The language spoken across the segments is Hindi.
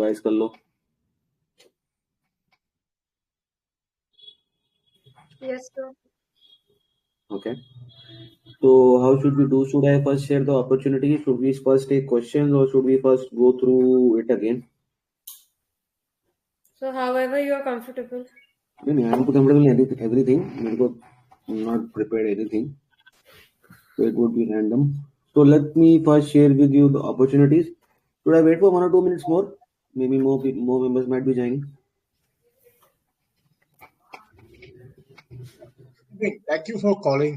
रिवाइज कर लो। Yes, sir. Okay. So how should we do? Should I first share the opportunity? Should we first take questions or should we first go through it again? So however you are comfortable. नहीं, I am comfortable in everything. मेरे को not prepared anything. So it would be random. So let me first share with you the opportunities. Should I wait for 1 or 2 minutes more? Maybe more members might be joining. Okay, thank you for calling.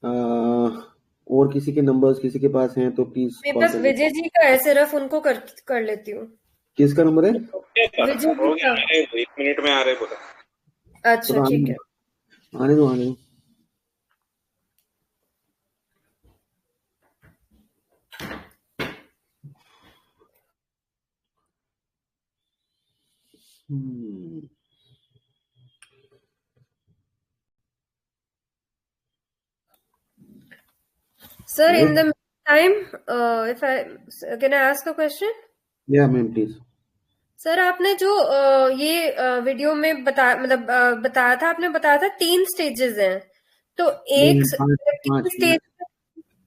और किसी के नंबर्स किसी के पास हैं तो प्लीज मेरे कॉल पास कर विजय जी का है, सिर्फ उनको कर लेती हूँ। किसका नंबर है? विजय जी हो का। गया, 1 मिनट में आ रहे बोला। अच्छा ठीक है। आने दो। Sir, in the meantime, can I ask a question? Yeah, ma'am, please. Sir आपने जो ये वीडियो में बताया था, आपने बताया था 3 स्टेजेस हैं, तो एक स्टेज 5 स्टेजेस है,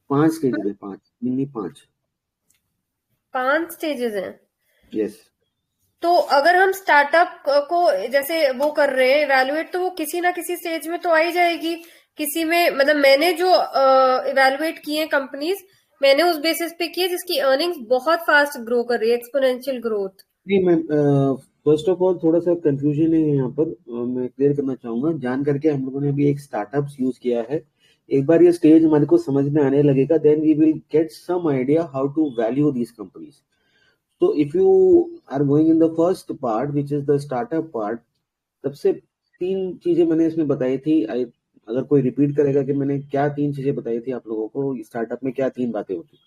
5 स्टेजेस हैं। यस। तो अगर हम स्टार्टअप को जैसे वो कर रहे हैं इवैल्यूएट, तो वो किसी ना किसी स्टेज में तो आ ही जाएगी। किसी में मतलब मैंने जो इवैल्यूएट किए हैं कंपनीज, मैंने उस बेसिस पे किए जिसकी अर्निंग्स बहुत फास्ट ग्रो कर रही है, एक्सपोनेंशियल ग्रोथ। नहीं मैम, फर्स्ट ऑफ ऑल थोड़ा सा कंफ्यूजन है यहाँ पर। मैं क्लियर करना चाहूंगा। जान करके हम लोगों ने अभी एक स्टार्टअप यूज किया है। एक बार ये स्टेज हमारे को समझ में आने लगेगा, then we will get some idea how to value these companies. तो if you are going in the first part which is the startup part, सबसे 3 चीजें मैंने इसमें बताई थी। अगर कोई रिपीट करेगा कि मैंने क्या 3 चीजें बताई थी आप लोगों को, स्टार्टअप में क्या 3 बातें होती?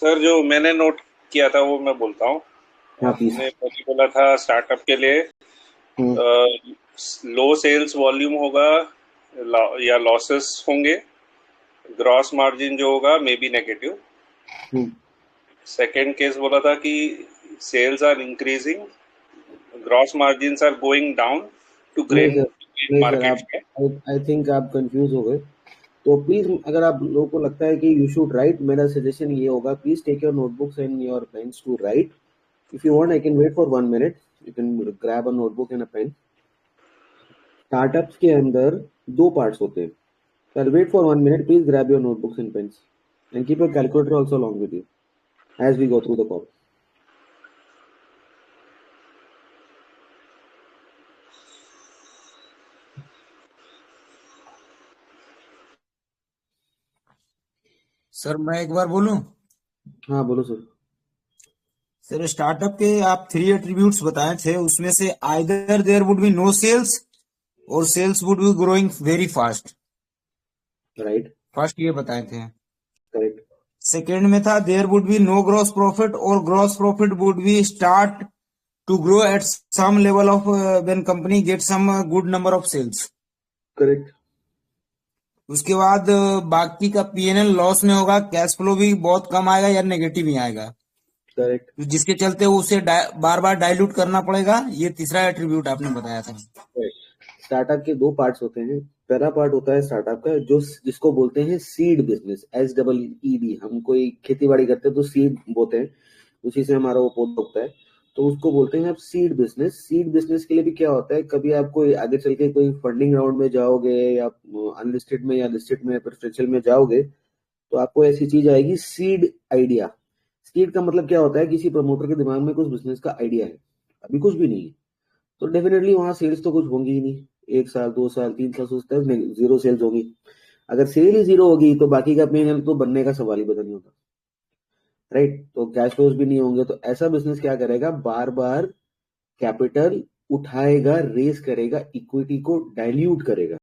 सर जो मैंने नोट किया था वो मैं बोलता हूँ। आपने पहले बोला था स्टार्टअप के लिए लो सेल्स वॉल्यूम होगा या लॉसेस होंगे, ग्रॉस मार्जिन जो होगा may be negative. Second case बोला था कि sales are increasing, gross margins are going down to gain market. I think आप कंफ्यूज हो गए। तो प्लीज अगर आप लोगों को लगता है कि यू शुड राइट, मेरा सजेशन ये होगा, please take your notebooks and your pens to write. If you want I can wait for 1 minute, you can grab a notebook and a pen. Startups के अंदर 2 पार्ट्स होते हैं। I'll wait for 1 minute. Please grab your notebooks and pens and keep your calculator also along with you as we go through the call. Sir मैं एक बार बोलूं? हाँ बोलो सर। सर स्टार्टअप के आप 3 एट्रीब्यूट्स बताए थे, उसमें से either there would be no sales और sales would be growing very fast. Right. First ये बताए थे। करेक्ट। सेकेंड में था there would be no gross profit और gross profit would be start to grow at some level of when company get some good number of sales. Correct. उसके बाद बाकी का पीएनएल लॉस में होगा, कैश फ्लो भी बहुत कम आएगा या नेगेटिव ही आएगा। करेक्ट। जिसके चलते उसे बार बार डाइल्यूट करना पड़ेगा। ये तीसरा एट्रीब्यूट आपने बताया था। स्टार्टअप के 2 पार्ट्स होते हैं। पहला पार्ट होता है स्टार्टअप का जो जिसको बोलते हैं सीड बिजनेस, SEED। हम कोई खेती बाड़ी करते हैं तो सीड बोते हैं, उसी से हमारा वो पौधा उगता है, तो उसको बोलते हैं आप सीड बिजनेस। सीड बिजनेस के लिए भी क्या होता है, कभी आपको आगे चल के कोई फंडिंग राउंड में जाओगे या अनलिस्टेड में या लिस्टेड में प्रेफरेंशियल में जाओगे, तो आपको ऐसी चीज आएगी सीड आइडिया। सीड का मतलब क्या होता है, किसी प्रमोटर के दिमाग में कुछ बिजनेस का आइडिया है, अभी कुछ भी नहीं है, तो डेफिनेटली वहां सेल्स तो कुछ होंगी ही नहीं। 1 साल 2 साल 3 साल सोचता है जीरो सेल्स होगी। अगर सेल ही 0 होगी तो बाकी का पीएनएल तो बनने का सवाल ही पता नहीं होता, राइट। तो कैश फ्लोज भी नहीं होंगे। तो ऐसा बिजनेस क्या करेगा, बार बार कैपिटल उठाएगा, रेस करेगा, इक्विटी को डाइल्यूट करेगा।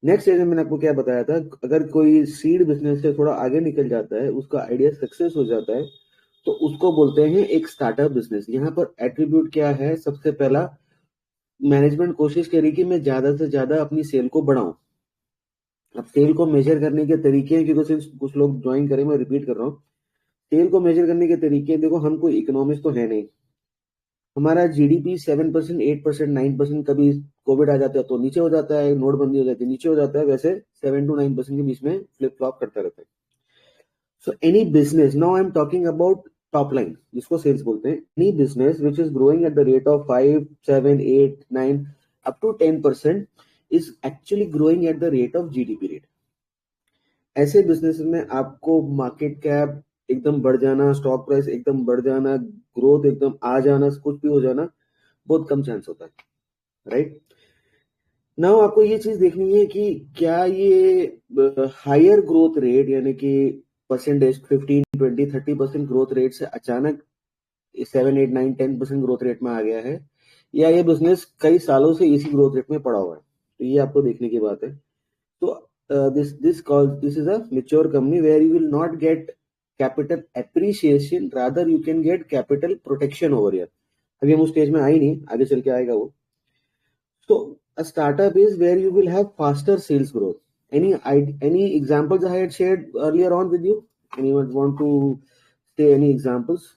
नेक्स्ट स्टेज में मैंने आपको क्या बताया था, अगर कोई सीड बिजनेस से थोड़ा आगे निकल जाता है, उसका आइडिया सक्सेस हो जाता है, तो उसको बोलते हैं एक स्टार्टअप बिजनेस। यहाँ पर एट्रीब्यूट क्या है, सबसे पहला मैनेजमेंट कोशिश करी कि मैं ज्यादा से ज्यादा अपनी सेल को बढ़ाऊं। अब सेल को मेजर करने के तरीके हैं, क्योंकि सिर्फ कुछ लोग ज्वाइन करें, मैं रिपीट कर रहा हूँ। सेल को मेजर करने के तरीके, देखो हम कोई इकोनॉमिक्स तो है नहीं, हमारा जीडीपी 7%, 8%, 9%, कभी कोविड आ जाता है तो नीचे हो जाता है, नोटबंदी हो जाती है नीचे हो जाता है, वैसे 7 to 9% के बीच में फ्लिप फ्लॉप करता रहता है। So any business, now I am talking about top line, जिसको सेल्स बोलते हैं, any business which is growing at the rate of 5, 7, 8, 9 up to 10% is actually growing at the rate of GDP rate. ऐसे बिजनेस में आपको मार्केट कैप एकदम बढ़ जाना, स्टॉक प्राइस एकदम बढ़ जाना, ग्रोथ एकदम आ जाना, कुछ भी हो जाना, बहुत कम चांस होता है, राइट। नाउ आपको ये चीज देखनी है कि क्या ये हायर ग्रोथ रेट, यानी कि परसेंटेज 15, 20, 30% ग्रोथ रेट से अचानक 7, 8, 9, 10% ग्रोथ रेट में आ गया है, या ये बिजनेस कई सालों से इसी ग्रोथ रेट में पड़ा हुआ है, तो ये आपको देखने की बात है। तो this is a mature company where you will not get capital appreciation, rather you can get capital protection over here. अभी हम उस स्टेज में आए नहीं, आगे चल के आएगा वो। So a startup is where you will have faster sales growth. Any examples I had shared earlier on with you? Anyone want to say any examples?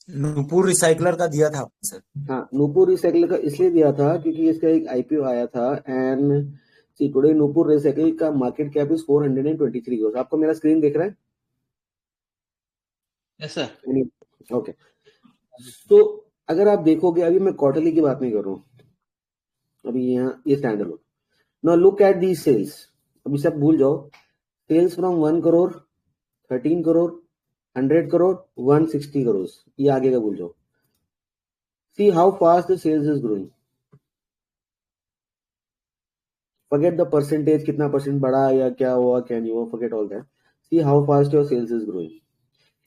Nupur recycler का दिया था सर। हाँ, नूपुर रिसाइकलर का इसलिए दिया था क्योंकि इसका एक आईपीओ आया था, and see today Nupur Recycle का मार्केट कैप इज 423 crores। आपको मेरा स्क्रीन दिख रहा है? Yes sir. ओके, तो अगर आप देखोगे, अभी मैं क्वार्टरली की बात नहीं कर रहा हूँ, अभी यहाँ ये stand alone. Now look at the sales, अभी सब भूल जाओ, sales from 1 crore, 13 crore, 100 crore, 160 crores, ये आगे का भूल जाओ। See how fast the sales is growing, forget the percentage, कितना परसेंट बढ़ा या क्या हुआ क्या नहीं हुआ, forget all that. See how fast your sales is growing.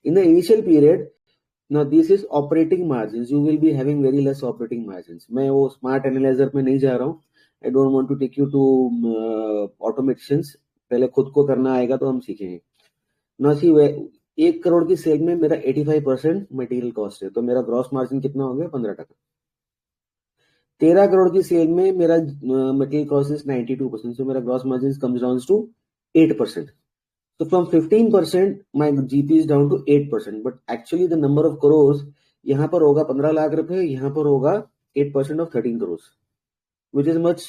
In the initial period, now this is operating margins. You will be having very less operating margins. मैं वो smart analyzer में नहीं जा रहा हूँ. I don't want to take you to automations. पहले खुद को करना आएगा तो हम सीखेंगे. Now see, 1 crore की सेल में मेरा 85% मटेरियल कॉस्ट है, तो मेरा ग्रॉस मार्जिन कितना हो गया? 15%। 13 करोड़ की सेल में मेरा मटेरियल कॉस्ट इज 92%, so मेरा gross margin comes down to 8%. So from 15% my GP is down to 8%, but actually the number of crores यहाँ पर होगा 15 लाख रुपए, यहाँ पर होगा 8% of 13 crores, which is much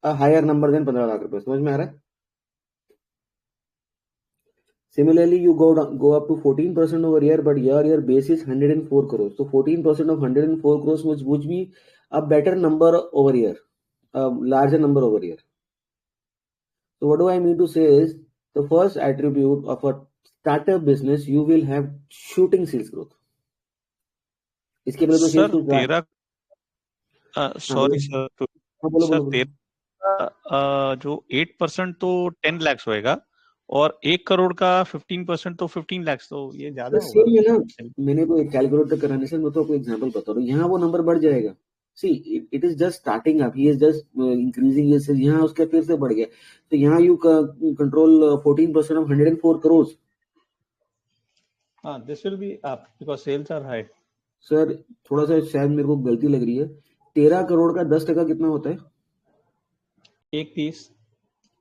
a higher number than 15 lakh रुपए। समझ में आ रहा है? Similarly, you go up to 14% over here, but your base is 104 crores. So 14% of 104 crores would be a better number over here, a larger number over here. So what do I mean to say is, the first attribute of a startup business, you will have shooting sales growth. इसके पहले तो सर sales तेरा सॉरी सर, बोलो। तेरा जो 8% तो 10 lakhs होएगा, और 1 crore का 15% तो 15 lakhs, तो ये ज्यादा होगा। सेम है ना, मैंने को कैलकुलेटर कराने से मैं तो आपको एग्जांपल बता रहा हूँ, यहाँ वो नंबर बढ़ जाएगा। See, it is just starting up. He is just increasing his sales. यहाँ उसका फिर से बढ़ गया, तो यहाँ you control 14% of 104 crores. This will be up because sales are high. Sir थोड़ा सा शायद मेरे को गलती लग रही है, 13 करोड़ का 10% कितना होता है? 1.30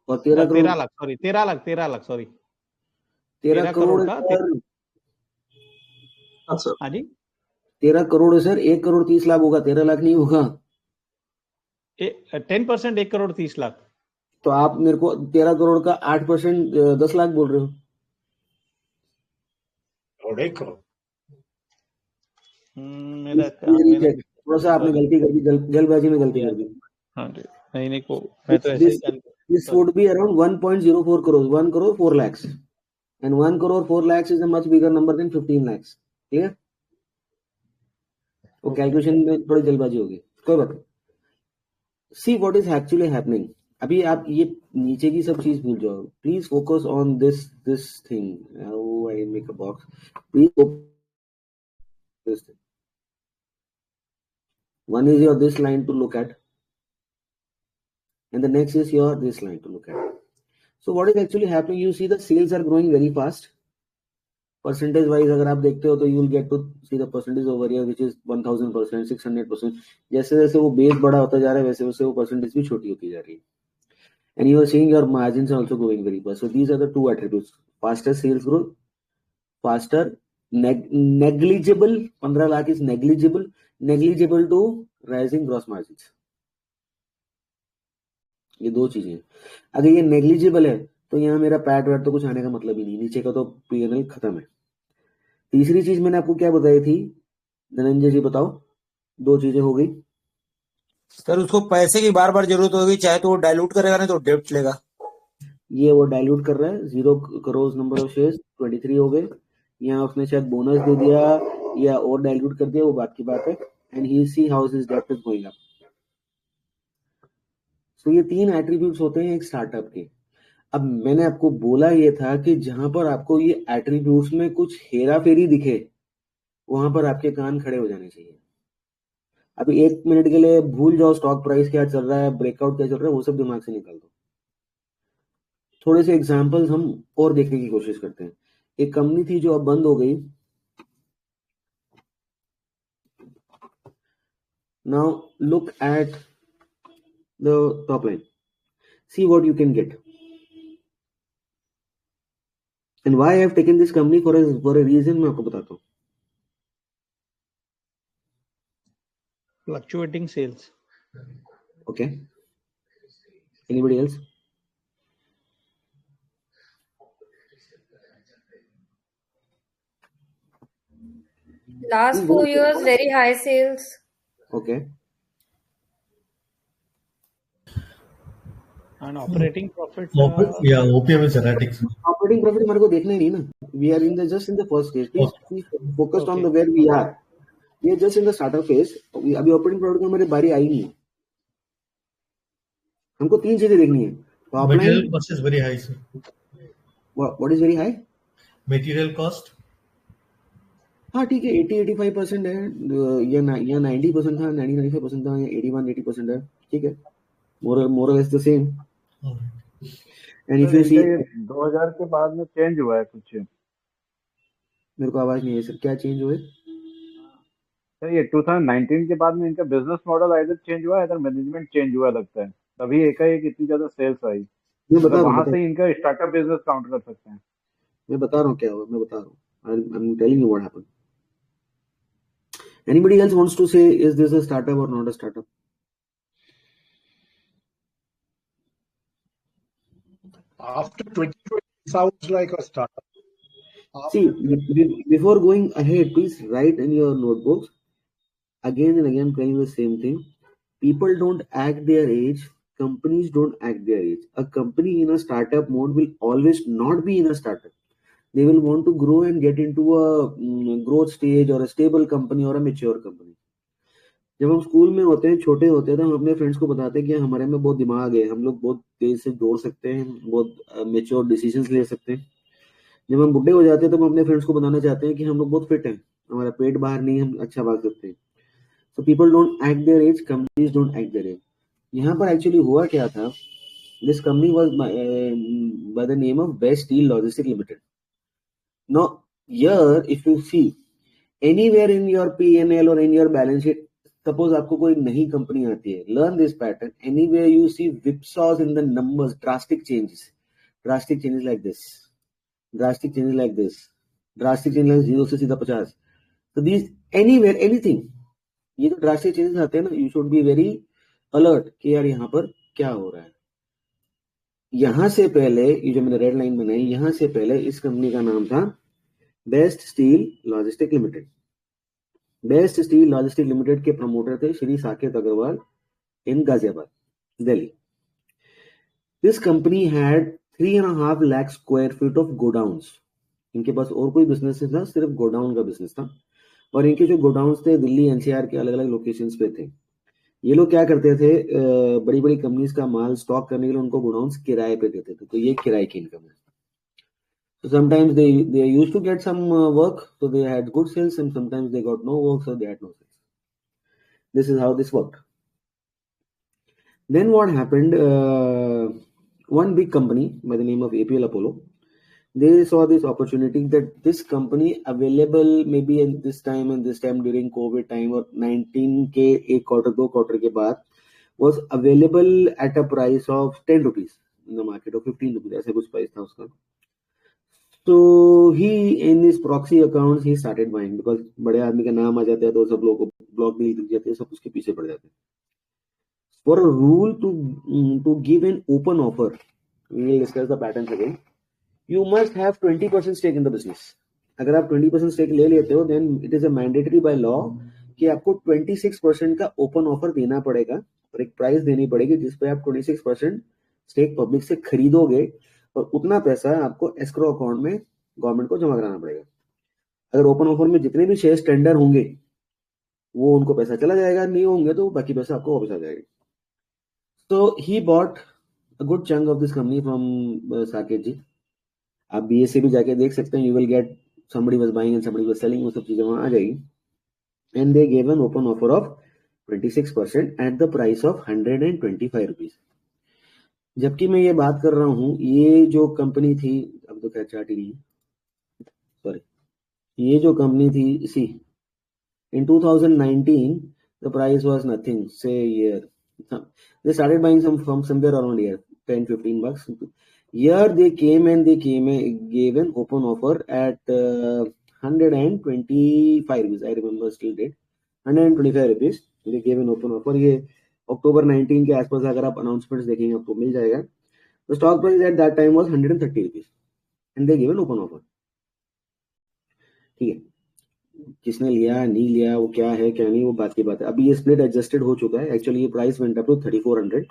और 13 करोड़ 13 लाख सॉरी 13 लाख 13 लाख सॉरी 13 करोड़ का सर। हाँ जी 13 करोड़ है सर, 1 crore 30 लाख होगा, 13 लाख नहीं होगा। 10% 1 crore 30 लाख, तो आप मेरे को 13 करोड़ का 8% 10 लाख बोल रहे हो। और 1 crore मेरा थोड़ा सा आपने गलती कर दी, जल्दबाजी में गलती कर दी। हाँ जी, नहीं को मैं तो ऐसे ही This would be around 1.04 crores, 1 crore 4 lakhs, and 1 crore 4 lakhs is a much bigger number than 15 lakhs. Clear? वो कैलकुलेशन में थोड़ी जल्दबाजी होगी, कोई बात नहीं। See what is actually happening. अभी आप ये नीचे की सब चीज भूल जाओ, please focus on this thing. How I make a box, please this thing. One is your this line to look at, and the next is your this line to look at. So what is actually happening? You see the sales are growing very fast. Percentage wise अगर आप देखते हो तो you will get to see the percentage over here which is 1000%, 600%. जैसे जैसे वो बेस बड़ा होता जा रहा है वैसे वैसे वो परसेंटेज भी छोटी होती जा रही है। and you are seeing your margins are also going very fast. So these are the two attributes: faster sales growth, faster, negligible, 15 lakh is negligible to rising gross margins. ये दो चीजें हैं. अगर ये नेग्लिजिबल है तो यहाँ मेरा पैट वैट तो कुछ आने का मतलब ही नहीं, नीचे का तो P&L खत्म है. तीसरी चीज मैंने आपको क्या बताई थी धनंजय जी, बताओ. दो चीजें हो गई सर. उसको पैसे की बार बार जरूरत होगी, चाहे तो वो डाइल्यूट करेगा नहीं तो डेब्ट लेगा. ये वो डाइल्यूट कर रहा है. 0 करोड़ नंबर ऑफ शेयर्स 23 हो गए. यहाँ उसने शायद बोनस दे दिया या और डाइल्यूट कर दिया, वो बात की बात है. And he see how his डेब्ट इज गोइंग अप. सो ये 3 एट्रीब्यूट्स होते हैं एक स्टार्टअप के. अब मैंने आपको बोला ये था कि जहां पर आपको ये एट्रीब्यूट्स में कुछ हेरा फेरी दिखे वहां पर आपके कान खड़े हो जाने चाहिए. अभी 1 मिनट के लिए भूल जाओ स्टॉक प्राइस क्या चल रहा है, ब्रेकआउट क्या चल रहा है, वो सब दिमाग से निकाल दो. थोड़े से एग्जांपल्स हम और देखने की कोशिश करते हैं. एक कंपनी थी जो अब बंद हो गई. Now look at the top line, see what you can get. And why I have taken this company for a reason मैं आपको बताता हूँ. Fluctuating sales. Okay. Anybody else? Last 4 years, very high sales. Okay. And operating profit. Yeah, OPM is erratic. Operating profit हमारे को देखना ही नहीं ना. We are just in the first stage. Please focus on the where we are. We are just in the startup phase. अभी ऑपरेटिंग प्रॉफिट की हमारी बारी आई नहीं है. हमको 3 चीजें देखनी है. Material cost is very high, sir. What is very high? Material cost. हाँ ठीक है, 80-85% है या 90% था, 90-95% था, या 81-80% है. ठीक है, more or less the same. And if you see 2000 के बाद में चेंज हुआ है कुछ. मेरे को आवाज नहीं है सर, क्या चेंज हुआ है सर? ये 2019 के बाद में इनका बिजनेस मॉडल आइदर चेंज हुआ है इधर मैनेजमेंट चेंज हुआ लगता है, तभी एकाएक इतनी ज्यादा सेल्स आई. मतलब वहां से इनका स्टार्टअप बिजनेस काउंट कर सकते हैं. मैं बता रहा हूँ क्या हुआ, मैं बता रहा हूँ. I'm telling you what happened. Anybody else wants to say is this a startup or not a startup? After 2020 sounds like a startup. See, before going ahead, please write in your notebooks again and again, telling the same thing. People don't act their age. Companies don't act their age. A company in a startup mode will always not be in a startup. They will want to grow and get into a growth stage or a stable company or a mature company. जब हम स्कूल में होते हैं, छोटे होते हैं, तो हम अपने फ्रेंड्स को बताते हैं कि हमारे में बहुत दिमाग है, हम लोग बहुत तेज से दौड़ सकते हैं, बहुत मेच्योर डिसीजंस ले सकते हैं. जब हम बुढ़े हो जाते हैं तो हम अपने फ्रेंड्स को बताना चाहते हैं कि हम लोग बहुत फिट हैं, हमारा पेट बाहर नहीं, हम अच्छा भाग सकते हैं. So people don't act their age, companies don't act their age. यहाँ पर एक्चुअली हुआ क्या था, this company was by the name of best steel logistic limited. Now here if you see anywhere in your P&L और in your balance sheet, suppose आपको कोई नई कंपनी आती है, learn this pattern. Anywhere you see whipsaws in the numbers, drastic changes like this, drastic changes like this, drastic changes like 0 से सीधा 50. So these anywhere anything, ये जो drastic changes आते हैं ना, you should be very alert कि यार यहाँ पर क्या हो रहा है. यहाँ से पहले ये जो मैंने रेड लाइन बनाई, यहाँ से पहले इस कंपनी का नाम था best steel logistic limited. Best steel logistic limited के प्रमोटर थे Shri Saket Agarwal in Ghaziabad, Delhi. This company had 3.5 lakh square feet of godowns. इनके पास और कोई बिजनेस नहीं था, सिर्फ गोडाउन का बिजनेस था. और इनके जो गोडाउन्स थे दिल्ली NCR के अलग अलग लोकेशंस पे थे. ये लोग क्या करते थे, बड़ी बड़ी कंपनीज का माल स्टॉक करने के लिए उनको गोडाउन्स किराए पे देते थे. तो ये किराए की इनकम है. So sometimes they used to get some work, so they had good sales, and sometimes they got no work, so they had no sales. This is how this worked. Then what happened? One big company by the name of APL Apollo, they saw this opportunity that this company available maybe in this time and this time during COVID time or 19 के एक quarter 2 quarter के बाद was available at a price of 10 rupees. in the market or 15 rupees, ऐसे कुछ प्राइस था उसका. So he in his proxy accounts he started buying because बड़े आदमी का नाम आ जाता है तो सब लोगों को ब्लॉक भी दिख जाते हैं, सब उसके पीछे पड़ जाते हैं. For a rule to give an open offer, we will discuss the patterns again. You must have 20% stake in the business. अगर आप 20% stake ले लेते हो, then it is a mandatory by law कि आपको 26% का ओपन ऑफर देना पड़ेगा और एक प्राइस देनी पड़ेगी जिसपे आप 26% स्टेक पब्लिक से खरीदोगे और उतना पैसा आपको एस्क्रो अकाउंट में गवर्नमेंट को जमा कराना पड़ेगा. अगर ओपन ऑफर में जितने भी शेयर टेंडर होंगे वो उनको पैसा चला जाएगा, नहीं होंगे तो बाकी पैसा आपको वापस आ जाएगा. So he bought a good chunk of this company from Saket जी. आप BSE भी जाके देख सकते हैं, you will get somebody was buying and somebody was selling, वो सब चीजें वहां आ जाएगी. And they gave an open offer of 26% at the price of 125 rupees. जबकि मैं ये बात कर रहा हूँ, ये जो कंपनी थी, अब तो क्या चार्ट ही नहीं, सॉरी, ये जो कंपनी थी, इसी in 2019 the price was nothing, say year they started buying from somewhere around here 10-15 bucks. Here they came and gave an open offer at 125 rupees. I remember still date 125 rupees. They gave an open offer. ये अक्टूबर 19 के आसपास अगर आप अनाउंसमेंट्स देखेंगे आपको मिल जाएगा. The stock price at that time was 130 rupees and they gave an open offer. ठीक है, किसने लिया नहीं लिया वो क्या है क्या नहीं वो बात की बात है. अभी ये स्प्लिट एडजस्टेड हो चुका है. एक्चुअली ये प्राइस वेंट अप टू 3400.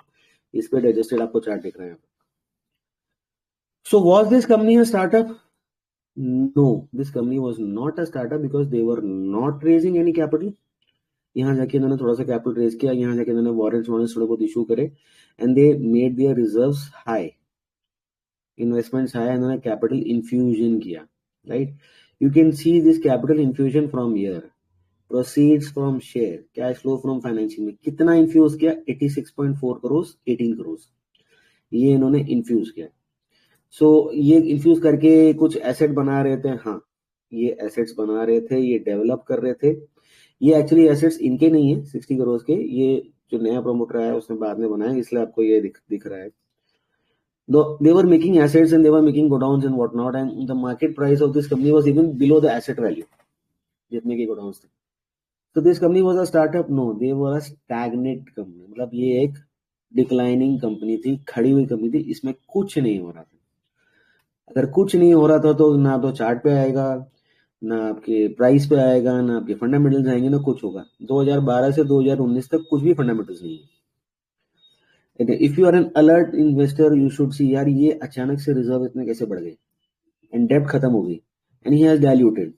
ये स्प्लिट एडजस्टेड आपको चार्ट दिख रहा है. So was this company a startup? No, this company was not a startup because they were not raising any capital. यहाँ जाके इन्होंने थोड़ा सा कैपिटल रेज किया, यहाँ जाके इन्होंने वारंट्स थोड़े बहुत इशू करे and they made their reserves high, investments high, इन्होंने कैपिटल इन्फ्यूजन किया. Right, you can see this capital infusion from here. Proceeds from share, cash flow from financing में कितना इन्फ्यूज किया? 86.4 करोड़, 18 करोड़ ये इन्होंने इन्फ्यूज किया. सो ये इन्फ्यूज करके कुछ एसेट बना रहे थे. हाँ, ये एसेट्स बना रहे थे, ये डेवलप कर रहे थे. ये एक्चुअली एसेट्स इनके नहीं है 60 करोड़ के, ये जो नया प्रमोटर आया उसने बाद में बनाया, इसलिए आपको ये दिख रहा है. They were making assets and they were making godowns and whatnot, and the market price of this company was even below the asset value. जितने के godowns थे. So this company was a startup? No, they were a stagnant company. मतलब ये एक declining company थी, खड़ी हुई कंपनी थी, इसमें कुछ नहीं हो रहा था. अगर कुछ नहीं हो रहा था तो ना तो चार्ट पे आएगा, ना आपके प्राइस पे आएगा, ना आपके फंडामेंटल्स आएंगे, ना कुछ होगा. 2012 से 2019 तक कुछ भी फंडामेंटल्स नहीं है. If you are an alert investor, you should see यार ये अचानक से रिजर्व इतने कैसे बढ़ गए एंड डेब्ट खत्म हो गई and he has diluted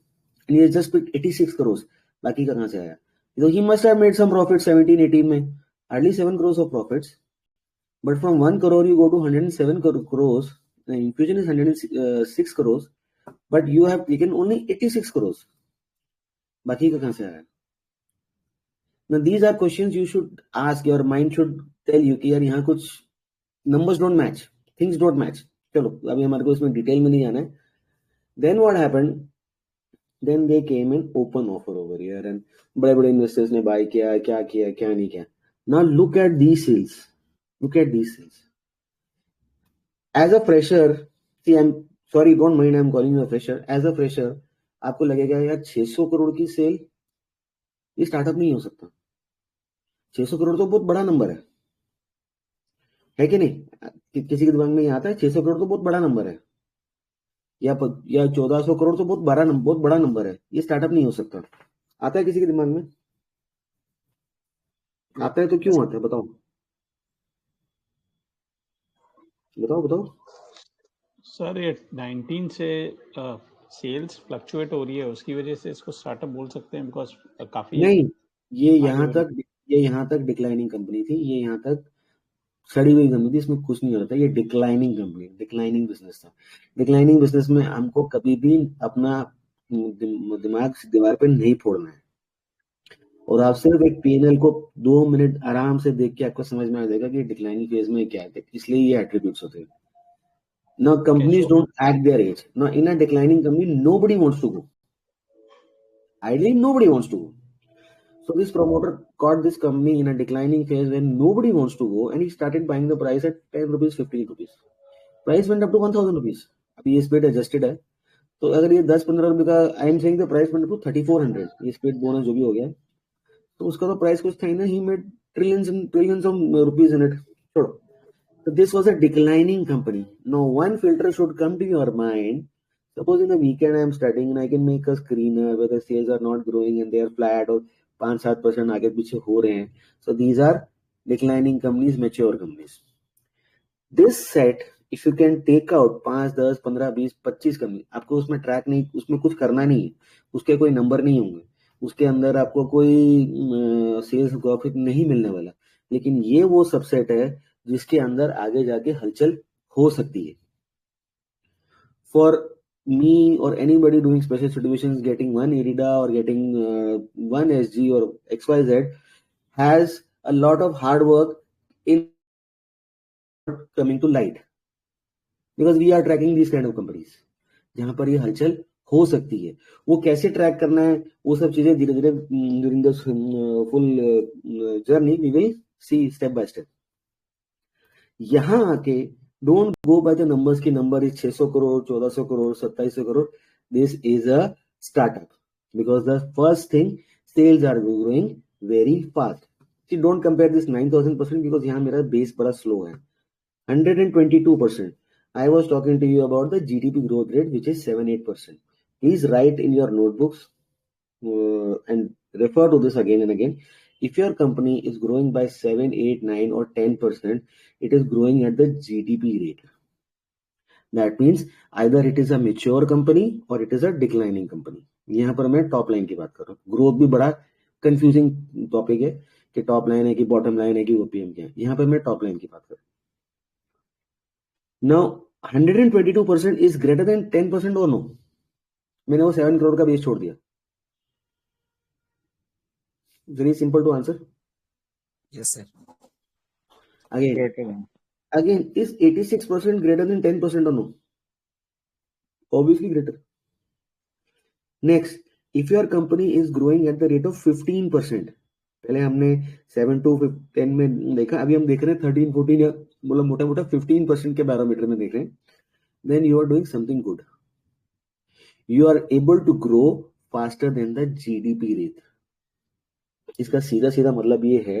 and he has just picked 86 crores. बाकी का कहां से आया? So he must have made some profit 17-18 में, hardly 7 crores of profits, but from 1 crore you go to 107 crores. The infusion is 106 crores, but you have taken only 86 crores. बाकी का कहां से आया? Now these are questions you should ask. Your mind should tell you कि यार यहाँ कुछ numbers don't match, things don't match. चलो अभी हमारे को इसमें डिटेल में नहीं आना है. Then what happened? Then they came in open offer over here and बड़े-बड़े investors ने buy किया, क्या किया, क्या नहीं किया. Now look at these sales. Look at these sales. As a fresher, see I'm sorry, don't mind I'm calling you a fresher. As a fresher, आपको लगेगा यार 600 करोड़ की सेल ये स्टार्टअप नहीं हो सकता. 600 करोड़ तो बहुत बड़ा नंबर है कि नहीं? किसी के दिमाग में ये आता है 600 करोड़ तो बहुत बड़ा नंबर है, या 1400 करोड़ तो बहुत बड़ा नंबर है, ये स्टार्टअप नहीं हो सकता. आता है किसी के दिमाग में? आता है तो क्यों आता है? बताओ बताओ बताओ. सर ये 19 से सेल्स फ्लक्चुएट हो रही है, उसकी वजह से इसको स्टार्टअप बोल सकते हैं बिकॉज काफी नहीं, ये यहाँ तक डिक्लाइनिंग कंपनी थी, ये यहाँ तक सड़ी हुई कंपनी थी, इसमें कुछ नहीं हो रहा था. ये डिक्लाइनिंग कंपनी, डिक्लाइनिंग बिजनेस था. डिक्लाइनिंग बिजनेस में हमको कभी भी अपना दिमाग दीवार पे नहीं फोड़ना है और आप सिर्फ एक पीएनएल को 2 मिनट आराम से देख के आपको समझ में आ जाएगा कि डिक्लाइनिंग फेज में क्या है. इसलिए ये एट्रीब्यूट्स होते हैं. Now companies don't act their age. Now in a declining company, nobody wants to go. Ideally, nobody wants to go. So this promoter caught this company in a declining phase when nobody wants to go, and he started buying the price at 10 rupees, 15 rupees. Price went up to 1000 rupees. अभी ये स्प्लिट एडजस्टेड है, तो अगर ये 10-15 रुपए का, I am saying the price went up to 3400, ये स्प्लिट बोनस जो भी हो गया, तो उसका तो प्राइस कुछ था ही ना, he made trillions of rupees in it. छोड़ो। So this was a declining company. Now one filter should come to your mind. Suppose in the weekend I am studying and I can make a screener where the sales are not growing and they are flat or 5-7% आगे पीछे हो रहे हैं. So these are declining companies, mature companies. This set, if you can take out 5, 10, 15, 20, 25 company, आपको उसमें ट्रैक नहीं, उसमें कुछ करना नहीं है, उसके कोई नंबर नहीं होंगे, उसके अंदर आपको कोई सेल्स प्रॉफिट नहीं मिलने वाला, लेकिन ये वो सबसेट है जिसके अंदर आगे जाके हलचल हो सकती है। फॉर मी और anybody doing special situations, getting one EBITDA और गेटिंग वन एसजी और XYZ has a lot of hard work in coming to light, because we are tracking this kind of companies जहां पर ये हलचल हो सकती है। वो कैसे ट्रैक करना है, वो सब चीजें धीरे धीरे during the full journey we will see step by step. यहां आके don't go by the numbers की number is 600 crore, 1400 crore, 2700 crore. This is a startup, because the first thing, sales are growing very fast. See don't compare this 9000%, because यहाँ मेरा बेस बड़ा स्लो है। 122%. I was talking to you about the GDP growth rate, which is 7-8%. Please write in your notebooks and refer to this again and again. If your company is growing by 7, 8, 9 or 10%, it is growing at the GDP rate. That means either it is a mature company or it is a declining company. यहाँ पर मैं टॉप लाइन की बात कर रहा हूँ। ग्रोथ भी बड़ा कंफ्यूजिंग टॉपिक है कि टॉप लाइन है कि बॉटम लाइन है कि ओपीएम क्या है। यहाँ पर मैं टॉप लाइन की बात कर रहा हूँ। Now 122% is greater than 10% or no? मैंने वो 7 करोड़ का बेस छोड़ दिया। Very simple to answer. Yes, sir. Again, is 86% greater than 10% or no? Obviously greater. Next, if your company is growing at the rate of 15%, पहले हमने 7 to 10 में देखा, अभी हम देख रहे हैं 13, 14 या मतलब मोटा मोटा 15% के बैरोमीटर में देख रहे हैं, then you are doing something good. You are able to grow faster than the GDP rate. इसका सीधा सीधा मतलब ये है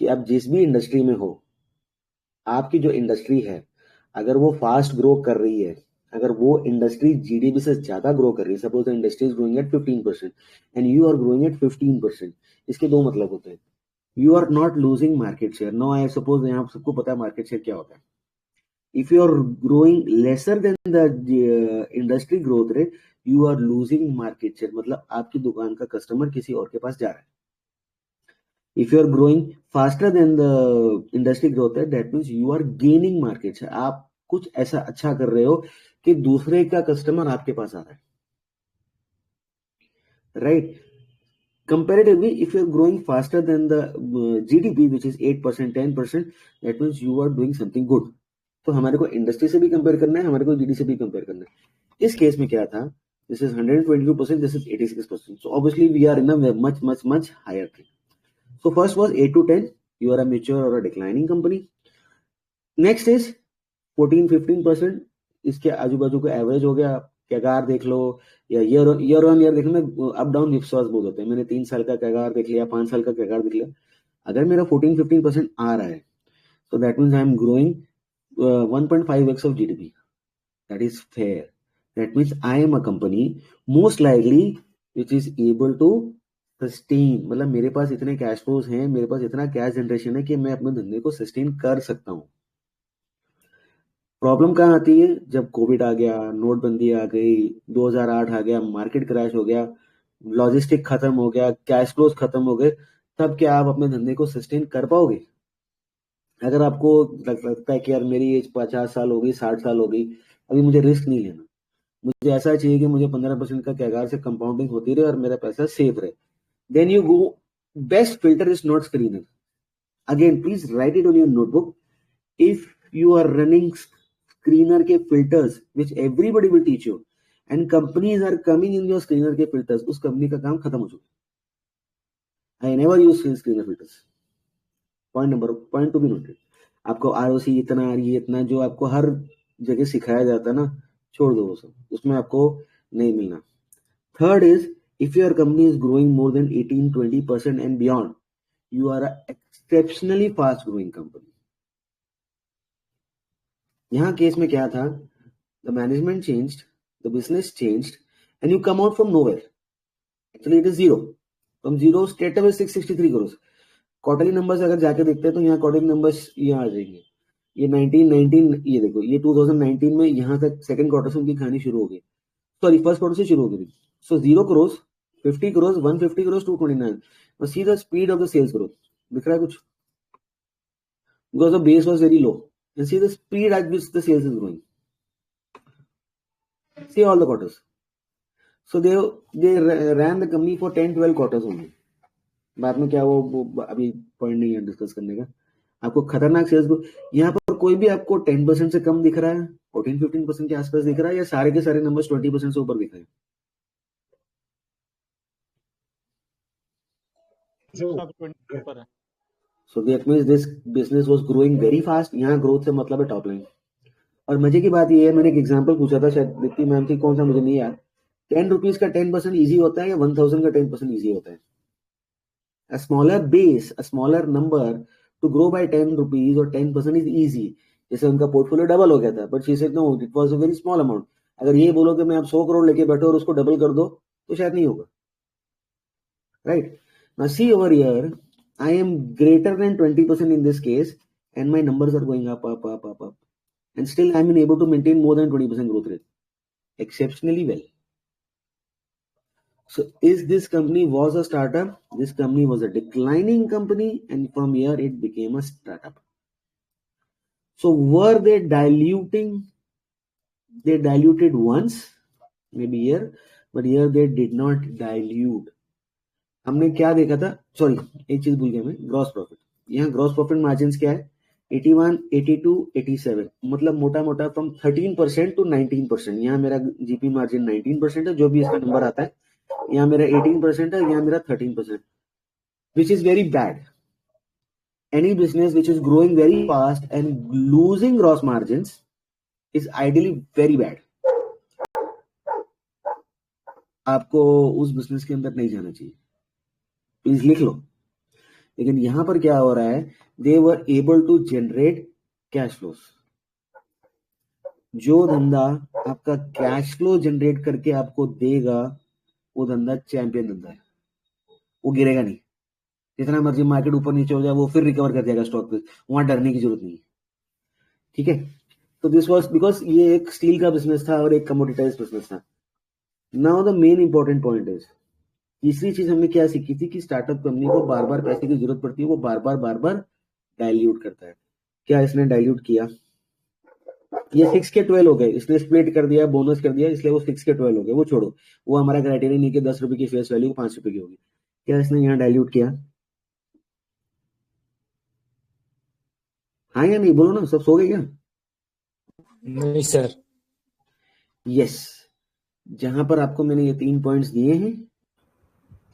कि आप जिस भी इंडस्ट्री में हो, आपकी जो इंडस्ट्री है अगर वो फास्ट ग्रो कर रही है, अगर वो इंडस्ट्री जीडीपी से ज्यादा ग्रो कर रही है, suppose the industry is growing at 15% and you are growing at 15%, इसके दो मतलब होते हैं। You are not losing market share. No, I suppose यहाँ सबको पता है मार्केट शेयर क्या होता है। If you are growing lesser than the industry growth rate, you are losing market share, मतलब आपकी दुकान का कस्टमर किसी और के पास जा रहा है। If you are growing faster than the industry growth rate, that means you are gaining market share. आप कुछ ऐसा अच्छा कर रहे हो कि दूसरे का कस्टमर आपके पास आ रहा है, right? Comparatively, if you are growing faster than the GDP, which is 8%, 10%, that means you are doing something good. तो हमारे को इंडस्ट्री से भी कंपेयर करना है, हमारे को जीडीपी से भी कंपेयर करना है। इस केस में क्या था, this is 122%, this is 86%. So obviously we are in a much higher thing. So first was 8 to 10, you are a mature or a declining company. Next is 14-15%, इसके आजू बाजू का एवरेज हो गया। कैगार देख लो या ईयर ऑन ईयर देखना, अप डाउन विश्वास बोल होते हैं। मैंने 3 साल का कैगार देख लिया, 5 साल का कैगार देख लिया। अगर मेरा 14-15% आ रहा है, तो that means I am growing 1.5x of GDP. That is fair. That means I am a company most likely which is able to sustain, मतलब मेरे पास इतने कैश फ्लोज हैं, मेरे पास इतना कैश जनरेशन है कि मैं अपने धंधे को सस्टेन कर सकता हूं। प्रॉब्लम कहाँ आती है, जब कोविड आ गया, नोटबंदी आ गई, 2008 आ गया, मार्केट क्रैश हो गया, लॉजिस्टिक खत्म हो गया, कैश फ्लोज खत्म हो गए, तब क्या आप अपने धंधे को सस्टेन कर पाओगे? अगर आपको लगता है कि यार मेरी एज 50 साल हो गई, 60 साल हो गई, अभी मुझे रिस्क नहीं लेना, मुझे ऐसा चाहिए कि मुझे 15% का कैगार से कंपाउंडिंग होती रहे और मेरा पैसा सेफ रहे, then you go, best filter is not screener. Again, please write it on your notebook. If you are running screener के filters, which everybody will teach you, and companies are coming in your screener के filters, उस कंपनी का काम खत्म हो चुका है। I never use screener filters. Point to be noted. आपको ROC इतना, ये इतना, जो आपको हर जगह सिखाया जाता है ना, छोड़ दो वो सब, उसमें आपको नहीं मिलना। Third is, if your company is growing more than 18-20% and beyond, you are an exceptionally fast growing company. यहाँ केस में क्या था, the management changed, the business changed, and you come out from nowhere. Actually, it is zero. From zero straight away 663 crores. Quarterly numbers अगर जाके देखते हैं तो यहाँ क्वार्टरली नंबर्स यहाँ आ जाएंगे। ये 19 ये देखो, ये 2019 में यहाँ तक सेकंड क्वार्टर से उनकी कहानी शुरू हो गई, सॉरी फर्स्ट क्वार्टर से शुरू हो गई। सो 0 crores, 50 crores, 150 crores, 229. Now see the speed of the sales growth. दिख रहा है कुछ? Because the base was very low. And see the speed at which the sales is growing. See all the quarters. So they ran the company for 10-12 quarters only. बाद में क्या वो अभी पॉइंट नहीं है डिस्कस करने का। आपको खतरनाक सेल्स ग्रोथ यहाँ पर कोई भी आपको 10% से कम दिख रहा है, 14-15% के आसपास दिख रहा है, या सारे के सारे नंबर्स 20% से ऊपर दिख रहे हैं? So that means this business was growing very fast. यहाँ ग्रोथ से मतलब है टॉप लाइन। और मजे की बात ये है, मैंने एक एग्जांपल पूछा था, शायद दीप्ति मैम थी, कौन सा मुझे नहीं याद, 10 रुपीज का 10% इजी होता है या 1000 का 10% इजी होता है? A smaller base, a smaller number to grow by 10 rupees or 10% is easy. जैसे उनका पोर्टफोलियो डबल हो गया था, but she said no, it was a very small amount. अगर ये बोलो कि मैं आप 100 crore लेके बैठो और उसको डबल कर दो तो शायद नहीं होगा, right? Now see over here, I am greater than 20% in this case, and my numbers are going up, and still I am able to maintain more than 20% growth rate, exceptionally well. So is this company was a startup? This company was a declining company, and from here it became a startup. So were they diluting? They diluted once, maybe here, but here they did not dilute. हमने क्या देखा था, सॉरी एक चीज भूल गया मैं, ग्रॉस प्रॉफिट। यहाँ ग्रॉस प्रॉफिट मार्जिन क्या है? 81, 82, 87, मतलब मोटा मोटा फ्रॉम 13% to 19%। यहाँ मेरा जीपी मार्जिन 19% है, जो भी इसका नंबर आता है, यहाँ मेरा 18% है, यहाँ मेरा 13%, which is very bad. Any business which is growing very fast and losing gross margins is ideally very bad. आपको उस बिजनेस के अंदर नहीं जाना चाहिए, प्लीज लिख लो। लेकिन यहां पर क्या हो रहा है, they were able to generate cash flows. जो धंधा आपका कैश फ्लो जनरेट करके आपको देगा, वो धंधा चैंपियन धंधा है, वो गिरेगा नहीं। जितना मर्जी मार्केट ऊपर नीचे हो जाए, वो फिर रिकवर कर जाएगा स्टॉक पे, वहां डरने की जरूरत नहीं है, ठीक है? तो दिस वाज बिकॉज ये एक स्टील का बिजनेस था और एक कमोडिटाइज बिजनेस था। Now the main important point is, तीसरी चीज हमने क्या सीखी थी कि स्टार्टअप कंपनी को बार बार पैसे की जरूरत पड़ती है, वो बार बार डाइल्यूट करता है। क्या इसने डाइल्यूट किया? ये 6 के 12 हो गए, इसने स्प्लिट कर दिया, बोनस कर दिया, इसलिए वो 6 के 12 हो गए। वो छोड़ो, वो हमारा क्राइटेरिया नहीं कि 10 रुपए की फेस वैल्यू 5 रुपए की होगी। क्या इसने यहाँ डाइल्यूट किया? हाँ या नहीं, बोलो ना, सब सो गए क्या? नहीं सर। यस, जहां पर आपको मैंने ये 3 पॉइंट्स दिए हैं,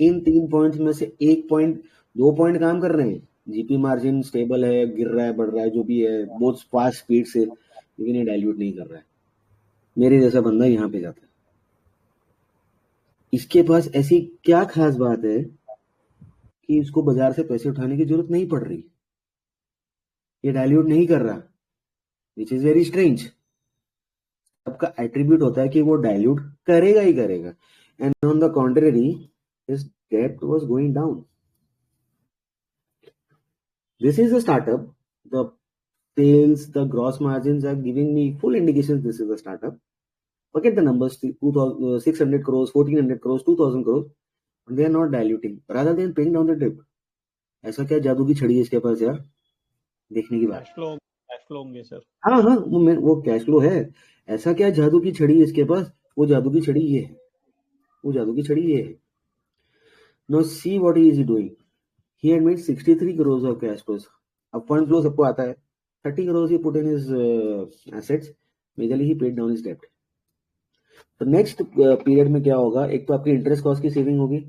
इन 3 पॉइंट्स में से 1 पॉइंट, 2 पॉइंट काम कर रहे हैं। जीपी मार्जिन स्टेबल है, गिर रहा है, बढ़ रहा है, जो भी है, बहुत फास्ट स्पीड से, लेकिन ये डाइल्यूट नहीं कर रहा है। मेरे जैसा बंदा यहाँ पे जाता है। इसके पास ऐसी क्या खास बात है कि इसको बाजार से पैसे उठाने की जरूरत नहीं पड़ रही, ये डाइल्यूट नहीं कर रहा, विच इज वेरी स्ट्रेंज। आपका एट्रीब्यूट होता है कि वो डाइल्यूट करेगा ही करेगा, and on the contrary his debt was going down. This is a startup. The sales, the gross margins are giving me full indications this is a startup. Forget the numbers, 600 crores, 1400 crores, 2000 crores, and they are not diluting. Rather than paying down the debt. ऐसा क्या जादू की छड़ी है इसके पास यार, देखने की बात। कैश फ्लो होंगे सर। हाँ, वो कैश फ्लो है। ऐसा क्या जादू की छड़ी है इसके पास? वो जादू की छड़ी ये है, वो जादू की छड़ी ये है। Now see what he is doing. He had made 63 crores of cash flows. अब fund flow सबको आता है। 30 crores he put in his assets. Majorly he paid down his debt. तो next period में क्या होगा? एक तो आपकी interest cost की saving होगी.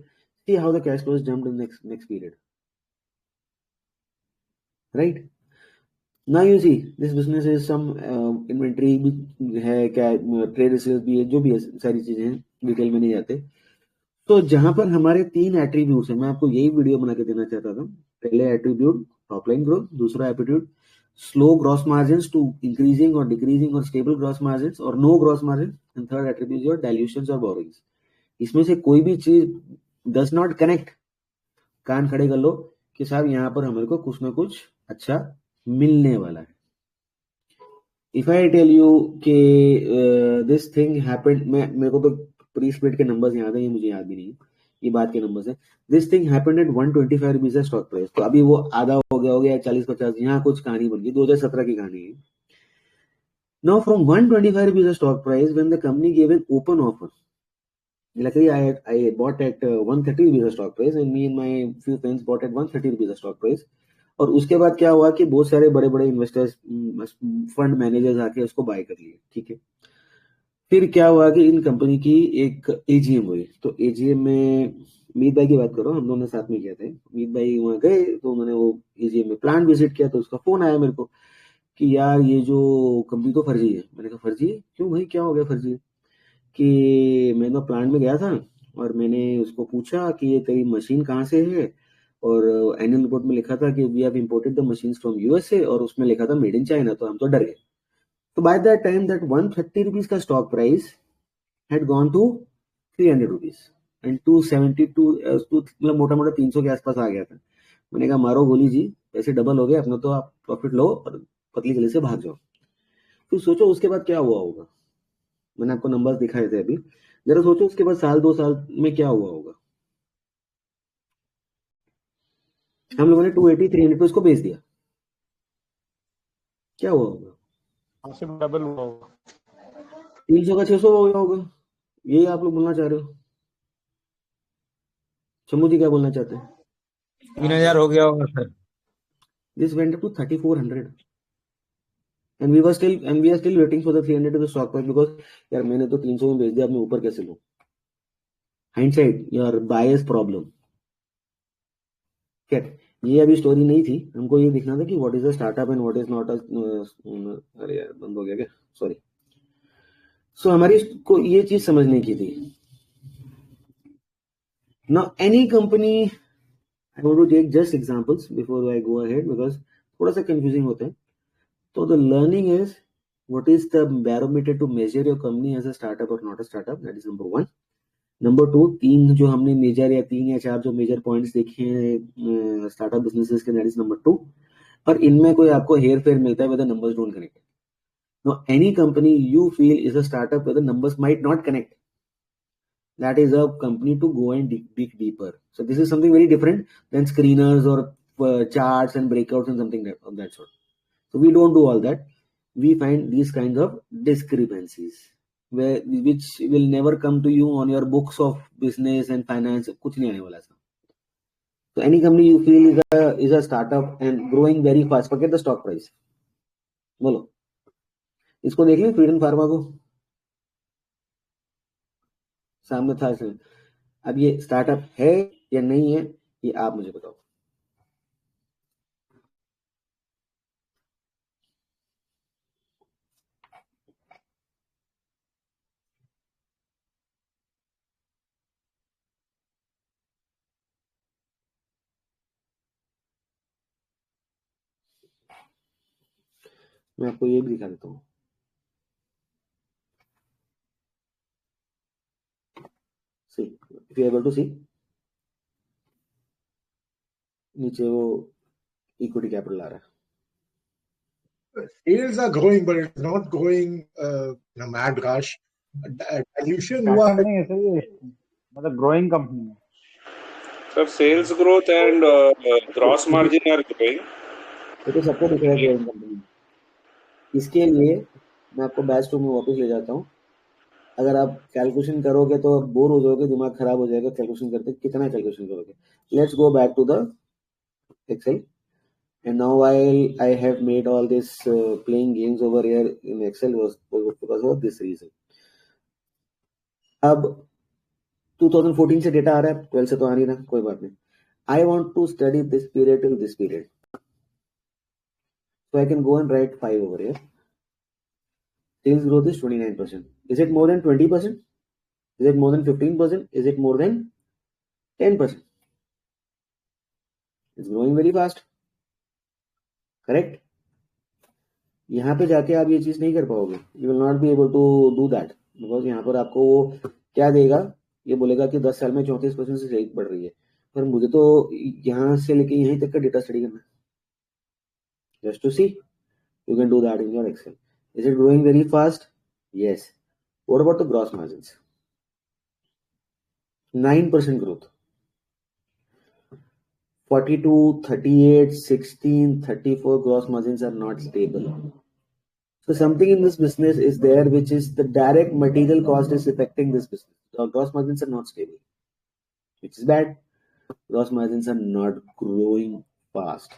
See how the cash flows jumped in next period. Right? Now you see this business is some inventory भी है, क्या ट्रेड रिसीव्स भी है, जो भी है, सारी चीजें हैं, डिटेल में नहीं जाते। तो जहां पर हमारे 3 एट्रीब्यूट्स हैं, मैं आपको यही वीडियो बना के देना चाहता था। पहले एट्रीब्यूट टॉप लाइन ग्रोथ, दूसरा attribute slow gross margins to increasing और डिक्रीजिंग और स्टेबल ग्रॉस मार्जिन्स और no gross margin, and third attribute your dilutions और बोरोइंग्स। इसमें से कोई भी चीज डज नॉट कनेक्ट, कान खड़े कर लो कि साहब यहाँ पर हमारे को कुछ ना कुछ अच्छा मिलने वाला है। इफ आई टेल यू कि दिस थिंग हैपेंड, मेरे को तो प्री स्प्लिट के नंबर्स याद है, ये मुझे याद भी नहीं है, ये बात के नंबर्स है। This thing happened at 125 rupees stock price, तो अभी वो आधा हो गया 40-50, यहाँ कुछ कहानी बन गई, 2017 की कहानी है। Now from 125 rupees stock price when the company give an open offer, luckily I bought at 130 rupees stock price and me and my few friends bought at 130 rupees stock price। और उसके बाद क्या हुआ कि बहुत सारे बड़े बड़े इन्वेस्टर्स, फंड मैनेजर्स आके उसको बाय कर लिए, ठीक है। फिर क्या हुआ कि इन कंपनी की एक एजीएम हुई, तो एजीएम में मीत भाई की बात करो, हम दोनों ने साथ में किया थे। मीत भाई वहां गए तो उन्होंने वो एजीएम में प्लांट विजिट किया, तो उसका फोन आया मेरे को कि यार ये जो कंपनी तो फर्जी है। मैंने कहा फर्जी है? क्यों भाई, क्या हो गया फर्जी है? कि मैं तो प्लांट में गया था और मैंने उसको पूछा कि ये तेरी मशीन कहाँ से है, और एनुअल रिपोर्ट में लिखा था कि we have imported the machines from USA, और उसमें लिखा था मेड इन चाइना, तो हम तो डर गए। तो by that time that 130 rupees का stock price had gone to 300 rupees and 272, मतलब मोटा मोटा 300 के आसपास आ गया था। मैंने कहा मारो गोली जी, पैसे डबल हो गए अपना, तो आप प्रॉफिट लो और पतली गली से भाग जाओ। तो सोचो उसके बाद क्या हुआ होगा। मैंने आपको नंबर्स दिखाए थे अभी, जरा सोचो उसके बाद साल 2 साल में क्या हुआ होगा। हम लोगों ने 280 300 पे उसको बेच दिया, क्या हुआ होगा? डबल हुआ होगा, 300 का 600 हो गया होगा। यही आप लोग बोलना चाह रहे हो? शंभू जी क्या बोलना चाहते हैं? 3000 हो गया होगा sir. This went to 3400 and we are still waiting for the 300 to the stock price because यार मैंने तो 300 में बेच दिया, अब मैं ऊपर कैसे लूं? Hindsight your bias problem. क्या ये अभी स्टोरी नहीं थी, हमको ये दिखना था कि what is a startup and what is not a, अरे यार बंद हो गया क्या, सॉरी। सो हमारी को ये चीज समझने की थी। Now any company, I want to take just examples before I go ahead because थोड़ा सा कंफ्यूजिंग होता है। तो the learning is what is the barometer to measure your company as a startup or not a startup, that is number 1। Number 2, 3 जो हमने मेजर या 3 या 4 जो मेजर पॉइंट्स देखे हैं स्टार्टअप बिजनेसेस के, दैट इज नंबर 2। और इनमें कोई आपको हेयर फेयर मिलता है where the numbers don't connect। Now any company you feel is a startup where the numbers might not connect, that is a company to go and dig deeper। So this is something very different than screeners or charts and breakouts and something of that sort। So we don't do all that। We find these kinds of discrepancies which will never come to you on your books of business and finance, कुछ नहीं आने वाला था। So any company you feel is a startup and growing very fast, forget the stock price। बोलो, इसको देख लें फ्रीडम फार्मा को, सामने था इसमें। अब ये स्टार्टअप है या नहीं है, ये आप मुझे बताओ। मैं आपको ये भी दिखा देता हूँ। See, if you are able to see, नीचे वो इक्विटी कैपिटल आ रहा है। sales are growing but it's not growing in a mad rush। dilution हुआ है, नहीं ऐसे ये मतलब ग्रोइंग कंपनी है sir. Sales growth and gross margin are growing. ये तो सबको दिख रहा है ग्रोइंग कंपनी। इसके लिए मैं आपको बैच 2 में वापस ले जाता हूँ। अगर आप कैलकुलेशन करोगे तो बोर हो जाओगे, दिमाग खराब हो जाएगा कैलकुलेशन करते। कितना कैलकुलेशन करोगे? Let's go back to the Excel and now while I have made all this playing games over here in Excel was because of this reason। अब 2014 से डेटा आ रहा है, 12 से तो आ नहीं रहा, कोई बात नहीं। I want to study this period till this period। So I can go and write 5 over here. Sales growth is 29%. Is it more than 20%? Is it more than 15%? Is it more than 10%? It's growing very fast. Correct? यहाँ पे जाके आप ये चीज नहीं कर पाओगे. You will not be able to do that. Because यहाँ पर आपको वो क्या देगा, ये बोलेगा कि 10 साल में 34% से सेल बढ़ रही है, पर मुझे तो यहाँ से लेके यहीं तक का डेटा स्टडी करना है. Just to see, you can do that in your Excel. Is it growing very fast? Yes. What about the gross margins? 9% growth. 42, 38, 16, 34 gross margins are not stable. So something in this business is there which is the direct material cost is affecting this business. The gross margins are not stable, which is bad. Gross margins are not growing fast.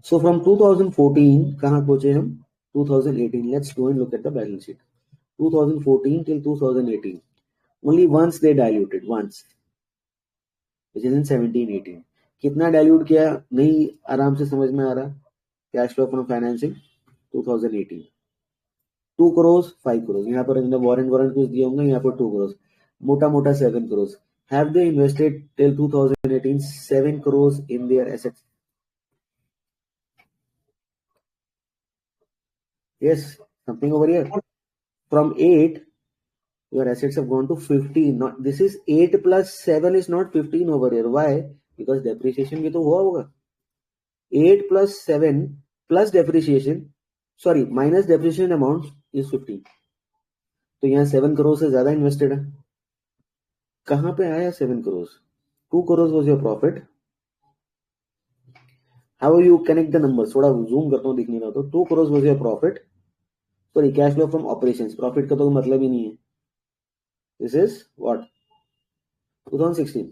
So from 2014, कहाँ पहुंचे हम? 2018. Let's go and look at the balance sheet. 2014 till 2018. Only once they diluted, once. Which is in 17-18. कितना डाइल्यूट किया नहीं आराम से समझ में आ रहा. Cash flow from financing 2018 2 crore 5 crore. यहाँ पर वारंट कुछ दिए होंगे, यहाँ पर 2 करोड़, मोटा मोटा 7 crore. Have they invested till 2018 7 crores in their assets? Yes, something over here. From 8, your assets have gone to 15. Not this is 8 plus 7 is not 15 over here. Why? Because depreciation भी तो हुआ होगा. 8 plus 7 plus depreciation, sorry, minus depreciation amount is 15. तो यहाँ 7 करोड़ से ज्यादा इन्वेस्टेड है. कहाँ पे आया 7 crore? 2 crore was your profit. How you connect the numbers? थोड़ा zoom करता हूँ दिखने का. तो 2 crore was your profit. Sorry, cash flow from operations. Profit का तो मतलब ही नहीं है. This is what? 2016.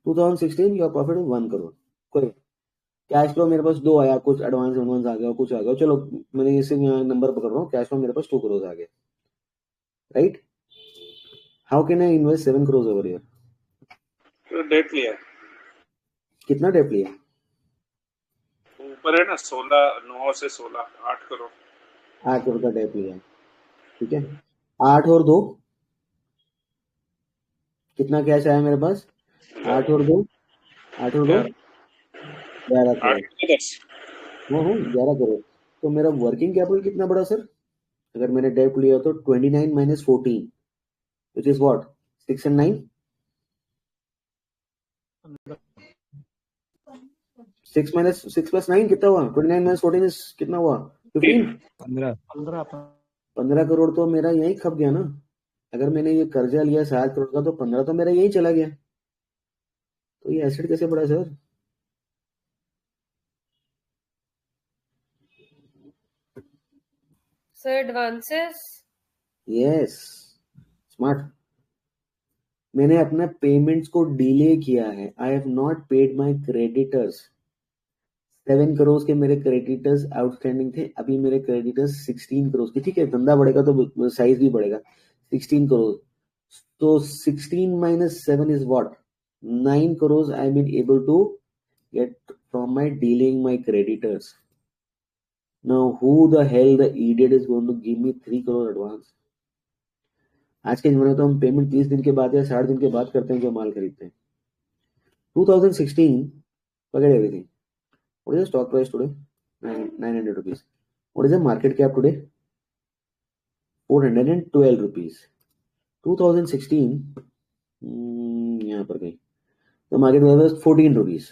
2016 your profit is 1 crore. कोई कैश फ्लो मेरे पास 2 आया, कुछ एडवांस आ गया, कुछ आ गया. चलो मैंने इसे नंबर पकड़ रहा हूँ. कैश फ्लो मेरे पास 2 करोड़ आ गए. Right? How can I invest 7 crore over here? Debt लिया. कितना डेट लिया? ऊपर है ना 16, 9 से 16, 8 करोड़. 8 करोड़ का डेट लिया. ठीक है. 8 और 2 कितना कैश आया मेरे पास? 8 और 2 11 करोड़. 11 करोड़. तो मेरा वर्किंग कैपिटल कितना बड़ा सर? अगर मैंने डेट लिया तो 29 minus 14 which is what? 6 and 9? 6 plus 9 कितना हुआ? 29 minus 14 is कितना हुआ? 15. 15 करोड़ तो मेरा यही खप गया ना. अगर मैंने ये कर्जा लिया 7 करोड़ का तो 15 तो मेरा यही चला गया. तो ये एसेट कैसे बढ़ा sir? Sir advances. Yes, smart. मैंने अपना पेमेंट्स को डिले किया है. I have not paid my creditors. 7 crore के मेरे क्रेडिटर्स आउटस्टैंडिंग थे. अभी मेरे क्रेडिटर्स 16 करोड़ के. ठीक है, धंधा बढ़ेगा तो साइज भी बढ़ेगा. 16 करोड़. तो 16 minus 7 is what? 9 crores I've been able to get from my dealing my creditors. Now who the hell the idiot is going to give me 3 crore advance? आज के जमाने तो हम पेमेंट 30 दिन के बाद या 60 दिन के बाद करते हैं जो माल खरीदते हैं. 2016, forget everything. What is the stock price today? 900 rupees. What is the market cap today? 412 rupees. 2016 यहाँ पर गई तो मार्केट वैल्यू 14 रुपीज.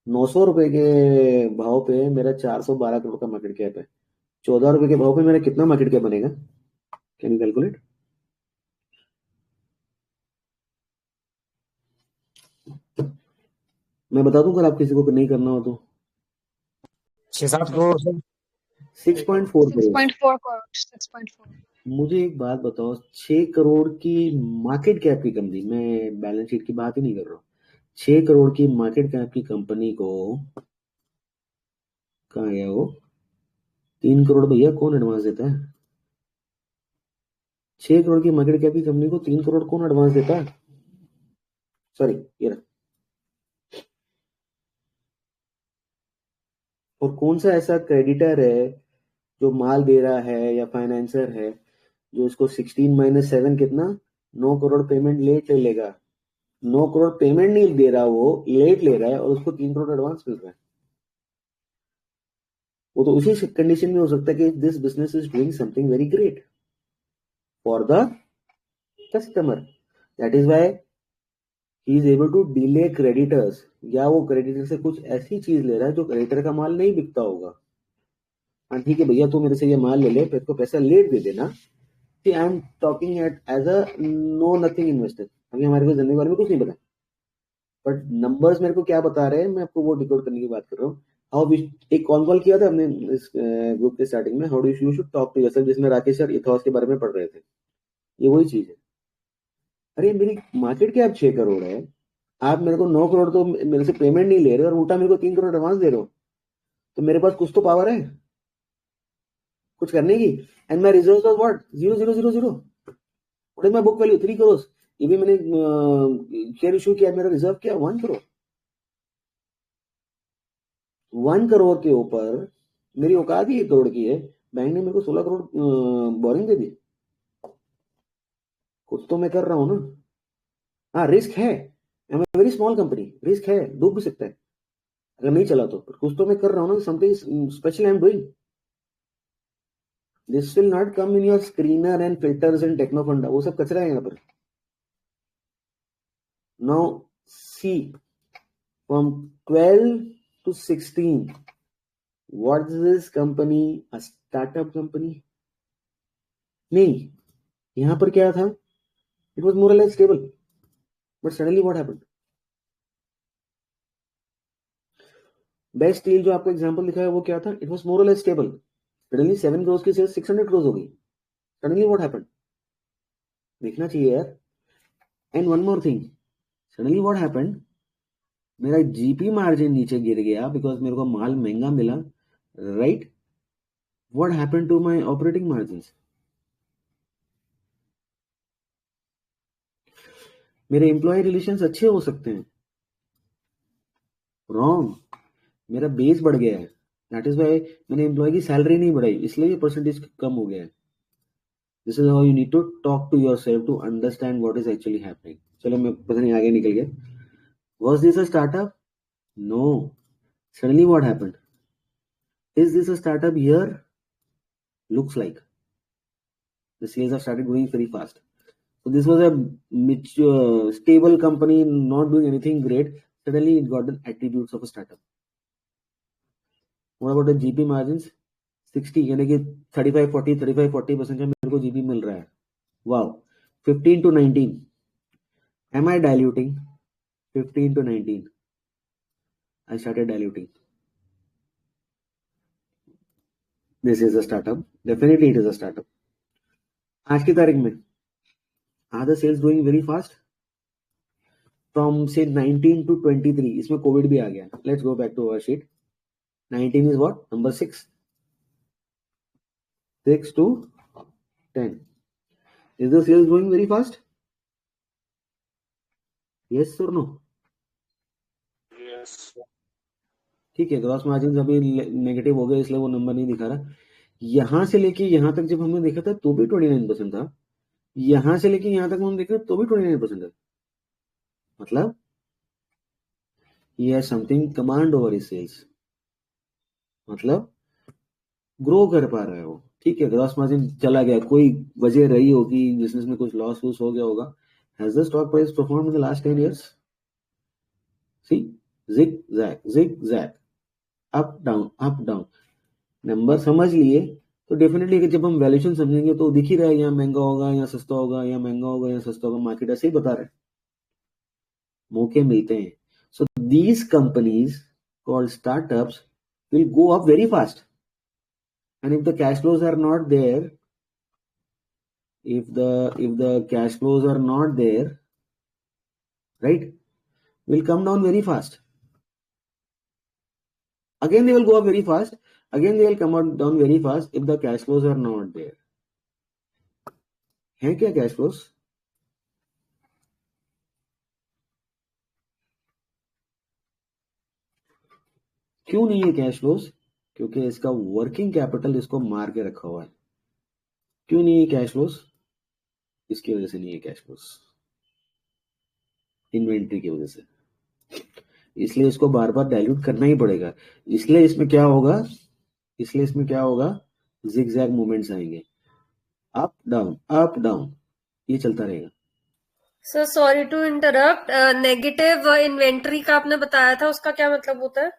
900 रुपए के भाव पे मेरा 412 करोड़ का मार्केट कैप है. 14 रुपए के भाव पे मेरा कितना मार्केट कैप बनेगा? Can you calculate? मैं बता दूं, अगर आप किसी को नहीं करना हो तो 6-7 करोड़. 6.4 करोड़. 6.4. मुझे एक बात बताओ, 6 करोड़ की मार्केट कैप की कंपनी, मैं बैलेंस शीट की बात ही नहीं कर रहा हूँ, 6 करोड़ की मार्केट कैप की कंपनी को कहाँ गया वो 3 करोड़? भैया कौन एडवांस देता है? 6 करोड़ की मार्केट कैप की कंपनी को 3 करोड़ कौन एडवांस देता है? सॉरी, ये रहा. और कौन सा ऐसा क्रेडिटर है जो माल दे रहा है या फाइनेंसर है जो इसको 16 - 7 कितना 9 करोड़ पेमेंट लेट ले लेगा? 9 करोड़ पेमेंट नहीं दे रहा, वो लेट ले रहा है और उसको 3 करोड़ एडवांस मिल रहा है। वो तो उसी कंडीशन में हो सकता है कि this business is doing something very great for the customer, that is why he is able to delay creditors, या वो क्रेडिटर से कुछ ऐसी चीज ले रहा है जो क्रेडिटर का माल नहीं बिकता होगा। हाँ ठीक है भैया, तू मेरे से ये माल ले ले, फिर को पैसा लेट दे देना। I am talking at as a no nothing investor, अभी हमारे को जनरल बारे में कुछ नहीं पता, बट नंबर्स मेरे को क्या बता रहे हैं, मैं आपको वो डिकोड करने की बात कर रहा हूँ। हाउ एक कॉल किया था हमने इस ग्रुप के स्टार्टिंग में, how do you should talk to yourself, जिसमें राकेश सर इथॉस के बारे में पढ़ रहे थे। ये वही चीज है। अरे मेरी मार्केट कैप 6 करोड़ है, आप मेरे को 9 करोड़ तो मेरे से पेमेंट नहीं ले रहे और उल्टा मेरे को 3 करोड़ एडवांस दे रहे हो, तो मेरे पास कुछ तो पावर है कुछ करने की। And my reserves was what 0,000, what is my book value 3 crore. ये भी मैंने शेयर इशू किया, मेरा रिजर्व क्या 1 करोड़। 1 करोड़ के ऊपर मेरी औकात ही 1 करोड़ की है, बैंक ने मेरे को 16 करोड़ बोरिंग दे दी। कुछ तो मैं कर रहा हूं ना। हाँ रिस्क है, I am very small company, risk है, डूब भी सकता है अगर नहीं चला तो, कुछ तो मैं कर रहा हूं ना, something special I am doing. This will not come in your screener and filters and techno funda, वो सब कचरा है यहाँ पर। Now see from 12 to 16, what is this company? A startup company? नहीं, यहां पर क्या था? It was more or less stable, but suddenly what happened? Best deal जो आपको एग्जांपल दिखा है वो क्या था? It was more or less stable. Suddenly 7 crores की सेल्स 600 crores हो गई। Suddenly what happened? देखना चाहिए यार। And one more thing, suddenly what happened? मेरा जीपी मार्जिन नीचे गिर गया बिकॉज मेरे को माल महंगा मिला, right? What happened to my operating margins? मेरे एम्प्लॉय रिलेशंस अच्छे हो सकते हैं, रॉन्ग, मेरा बेस बढ़ गया है, दैट इज वाई मैंने एम्प्लॉय की सैलरी नहीं बढ़ाई, इसलिए ये परसेंटेज कम हो गया है। This is how you need to talk to yourself to understand what is actually happening. चलो मैं पता नहीं आगे निकल गया। Was this a startup? No. Suddenly what happened? Is this a startup? Here looks like the sales have started growing very fast. So this was a stable company, not doing anything great. Suddenly it got the attributes of a startup. What about the GP margins? 60, यानी कि 35-40% का मेरे को GP मिल रहा है। Wow. 15 to 19. Am I diluting? 15 to 19. I started diluting. This is a startup. Definitely it is a startup. आज की तारीख में are the sales growing very fast? From say 19 to 23, इसमें कोविड भी आ गया। Let's go back to our sheet. 19 is what? Number 6. 6 to 10. Is the sales growing very fast? Yes or no? Yes. ठीक है, ग्रॉस मार्जिन अभी नेगेटिव हो गए इसलिए वो नंबर नहीं दिखा रहा। यहां से लेके यहां तक जब हमने देखा था तो भी 29% था, यहां से लेके यहां तक हम देख रहे तो भी 29% है। मतलब ये something command over is sales, मतलब ग्रो कर पा रहा है वो। ठीक है, ग्रॉस मार्जिन चला गया, कोई वजह रही होगी, बिजनेस में कुछ लॉस वूस हो गया होगा। Has the stock price perform in the last 10 years? See, zigzag, up down. Number समझ लिए तो डेफिनेटली जब हम वैल्यूएशन समझेंगे तो दिख ही रहा है, यहाँ महंगा होगा या सस्ता होगा, या महंगा होगा या सस्ता होगा, मार्केट ऐसे ही बता रहे हैं, मौके मिलते हैं। So these companies called startups will go up very fast, and if the cash flows are not there, if the cash flows are not there, right, will come down very fast. Again they will go up very fast, again they will come down very fast if the cash flows are not there. है क्या cash flows? क्यों नहीं है cash flows? क्योंकि इसका वर्किंग कैपिटल इसको मार के रखा हुआ है। क्यों नहीं है कैश फ्लोस? इसकी वजह से नहीं है कैश फ्लोस, इन्वेंट्री की वजह से। इसलिए इसको बार बार डाइल्यूट करना ही पड़ेगा। इसलिए इसमें क्या होगा, जिगजैग मूवमेंट्स आएंगे, अप डाउन, ये चलता रहेगा। Sir sorry to interrupt, negative inventory का आपने बताया था, उसका क्या मतलब होता है?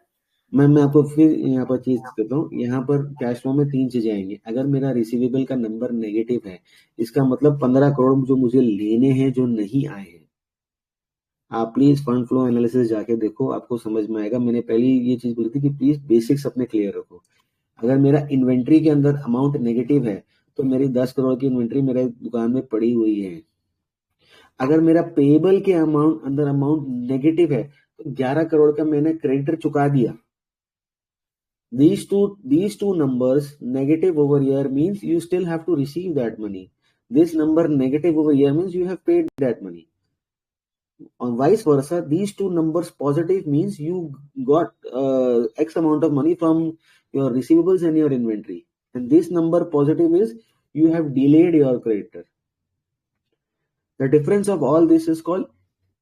मैं आपको फिर यहाँ पर चीज कहता हूँ। यहाँ पर कैश फ्लो में 3 चीजें आएंगी। अगर मेरा रिसीवेबल का नंबर नेगेटिव है, इसका मतलब 15 करोड़ जो मुझे लेने हैं जो नहीं आए हैं। आप प्लीज फंड फ्लो एनालिसिस जाके देखो, आपको समझ में आएगा। मैंने पहले ये चीज बोली थी कि प्लीज बेसिक्स अपने क्लियर रखो। अगर मेरा इन्वेंट्री के अंदर अमाउंट नेगेटिव है तो मेरी 10 करोड़ की इन्वेंट्री मेरे दुकान में पड़ी हुई है। अगर मेरा पेएबल के अंदर अमाउंट नेगेटिव है तो 11 करोड़ का मैंने क्रेडिटर चुका दिया। These two numbers negative over here means you still have to receive that money. This number negative over here means you have paid that money. On vice versa, these two numbers positive means you got X amount of money from your receivables and your inventory. And this number positive is you have delayed your creditor. The difference of all this is called,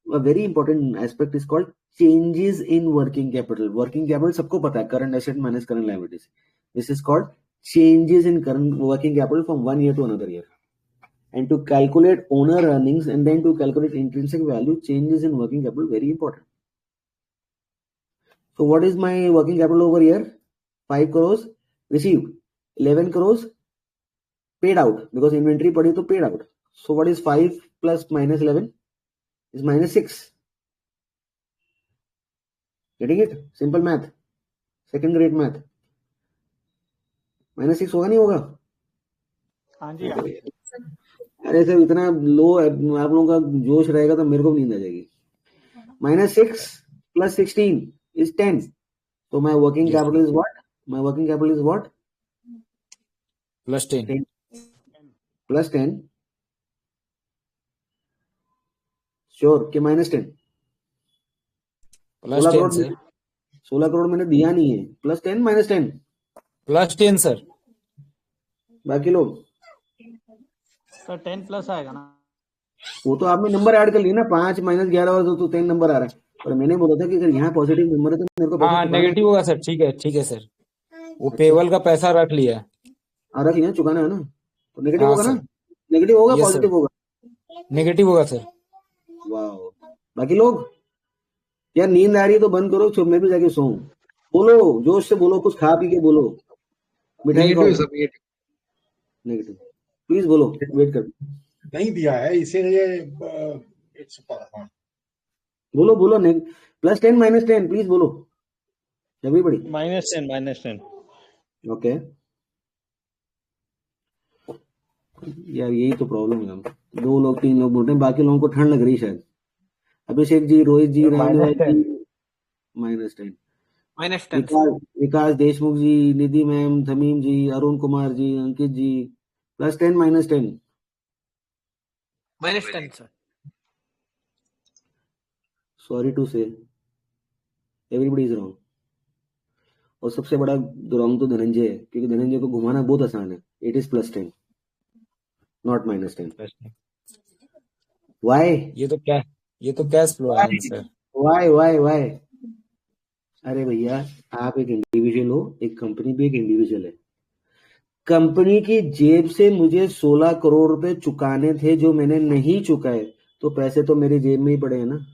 a very important aspect is called changes in working capital. Working capital सबको पता है, current asset minus current liabilities. This is called changes in current working capital from one year to another year. And to calculate owner earnings and then to calculate intrinsic value, changes in working capital very important. So what is my working capital over here? 5 crores received, 11 crores paid out because inventory पड़ी तो paid out. So what is 5 plus minus 11 is minus 6. Getting it? Simple math. Second grade math. minus 6 होगा नहीं होगा? हाँ जी। अरे सर इतना लो आप लोगों का जोश रहेगा तो मेरे को नींद आ जाएगी। -6 plus 16 is 10. So my working capital is what? My working capital is what? Plus 10. Plus 10. Sure कि -10? Plus 10 sir. 16 करोड़ मैंने दिया नहीं है। Plus 10 minus 10? Plus 10 sir. बाकी लोग सर 10 प्लस आएगा ना? वो तो आपने नंबर ऐड कर ली ना, 5 minus 11 और तो 10 नंबर आ रहा है। पर मैंने बोला था कि अगर यहाँ पॉजिटिव नंबर है तो मेरे को हाँ नेगेटिव होगा सर। ठीक है सर। वो पेबल का पैसा रख लिया। रख लिया, चुकाना है ना, तो नेगेटिव हाँ होगा सर। ना? नेगेटिव होगा Yes, पॉजिटिव sir. होगा? नेगेटिव होगा सर। वाह। बाकी लोग यार नींद आ रही है तो बंद करो, चुप मैं भी जाके सोऊं। बोलो जोश से बोलो, कुछ खा पी के बोलो। मिठाई खाओ। नेगेटिव प्लीज बोलो, वेट कर। नहीं दिया है इसीलिए इट्स बोलो +10 -10 प्लीज बोलो एवरीबॉडी। -10 ओके यार यही तो प्रॉब्लम है। हम 2 लोग 3 लोग बोलते हैं, बाकी लोगों को ठंड लग रही शायद। Abhishek ji, Rohit ji, Ramdev ji -10, Vikas Deshmukh ji, Nidhi ma'am, Thameem ji, Arun Kumar ji, Ankit ji, +10 -10 -10 sir. Sorry to say everybody is wrong. और सबसे बड़ा रॉन्ग तो धनंजय है, क्योंकि धनंजय को घुमाना बहुत आसान है। It is +10 not -10। व्हाई? ये तो कैश फ्लो है सर। व्हाई? अरे भैया आप एक इंडिविजुअल हो, एक कंपनी भी एक इंडिविजुअल है। कंपनी की जेब से मुझे 16 करोड़ रुपए चुकाने थे जो मैंने नहीं चुकाए, तो पैसे तो मेरी जेब में ही पड़े हैं ना।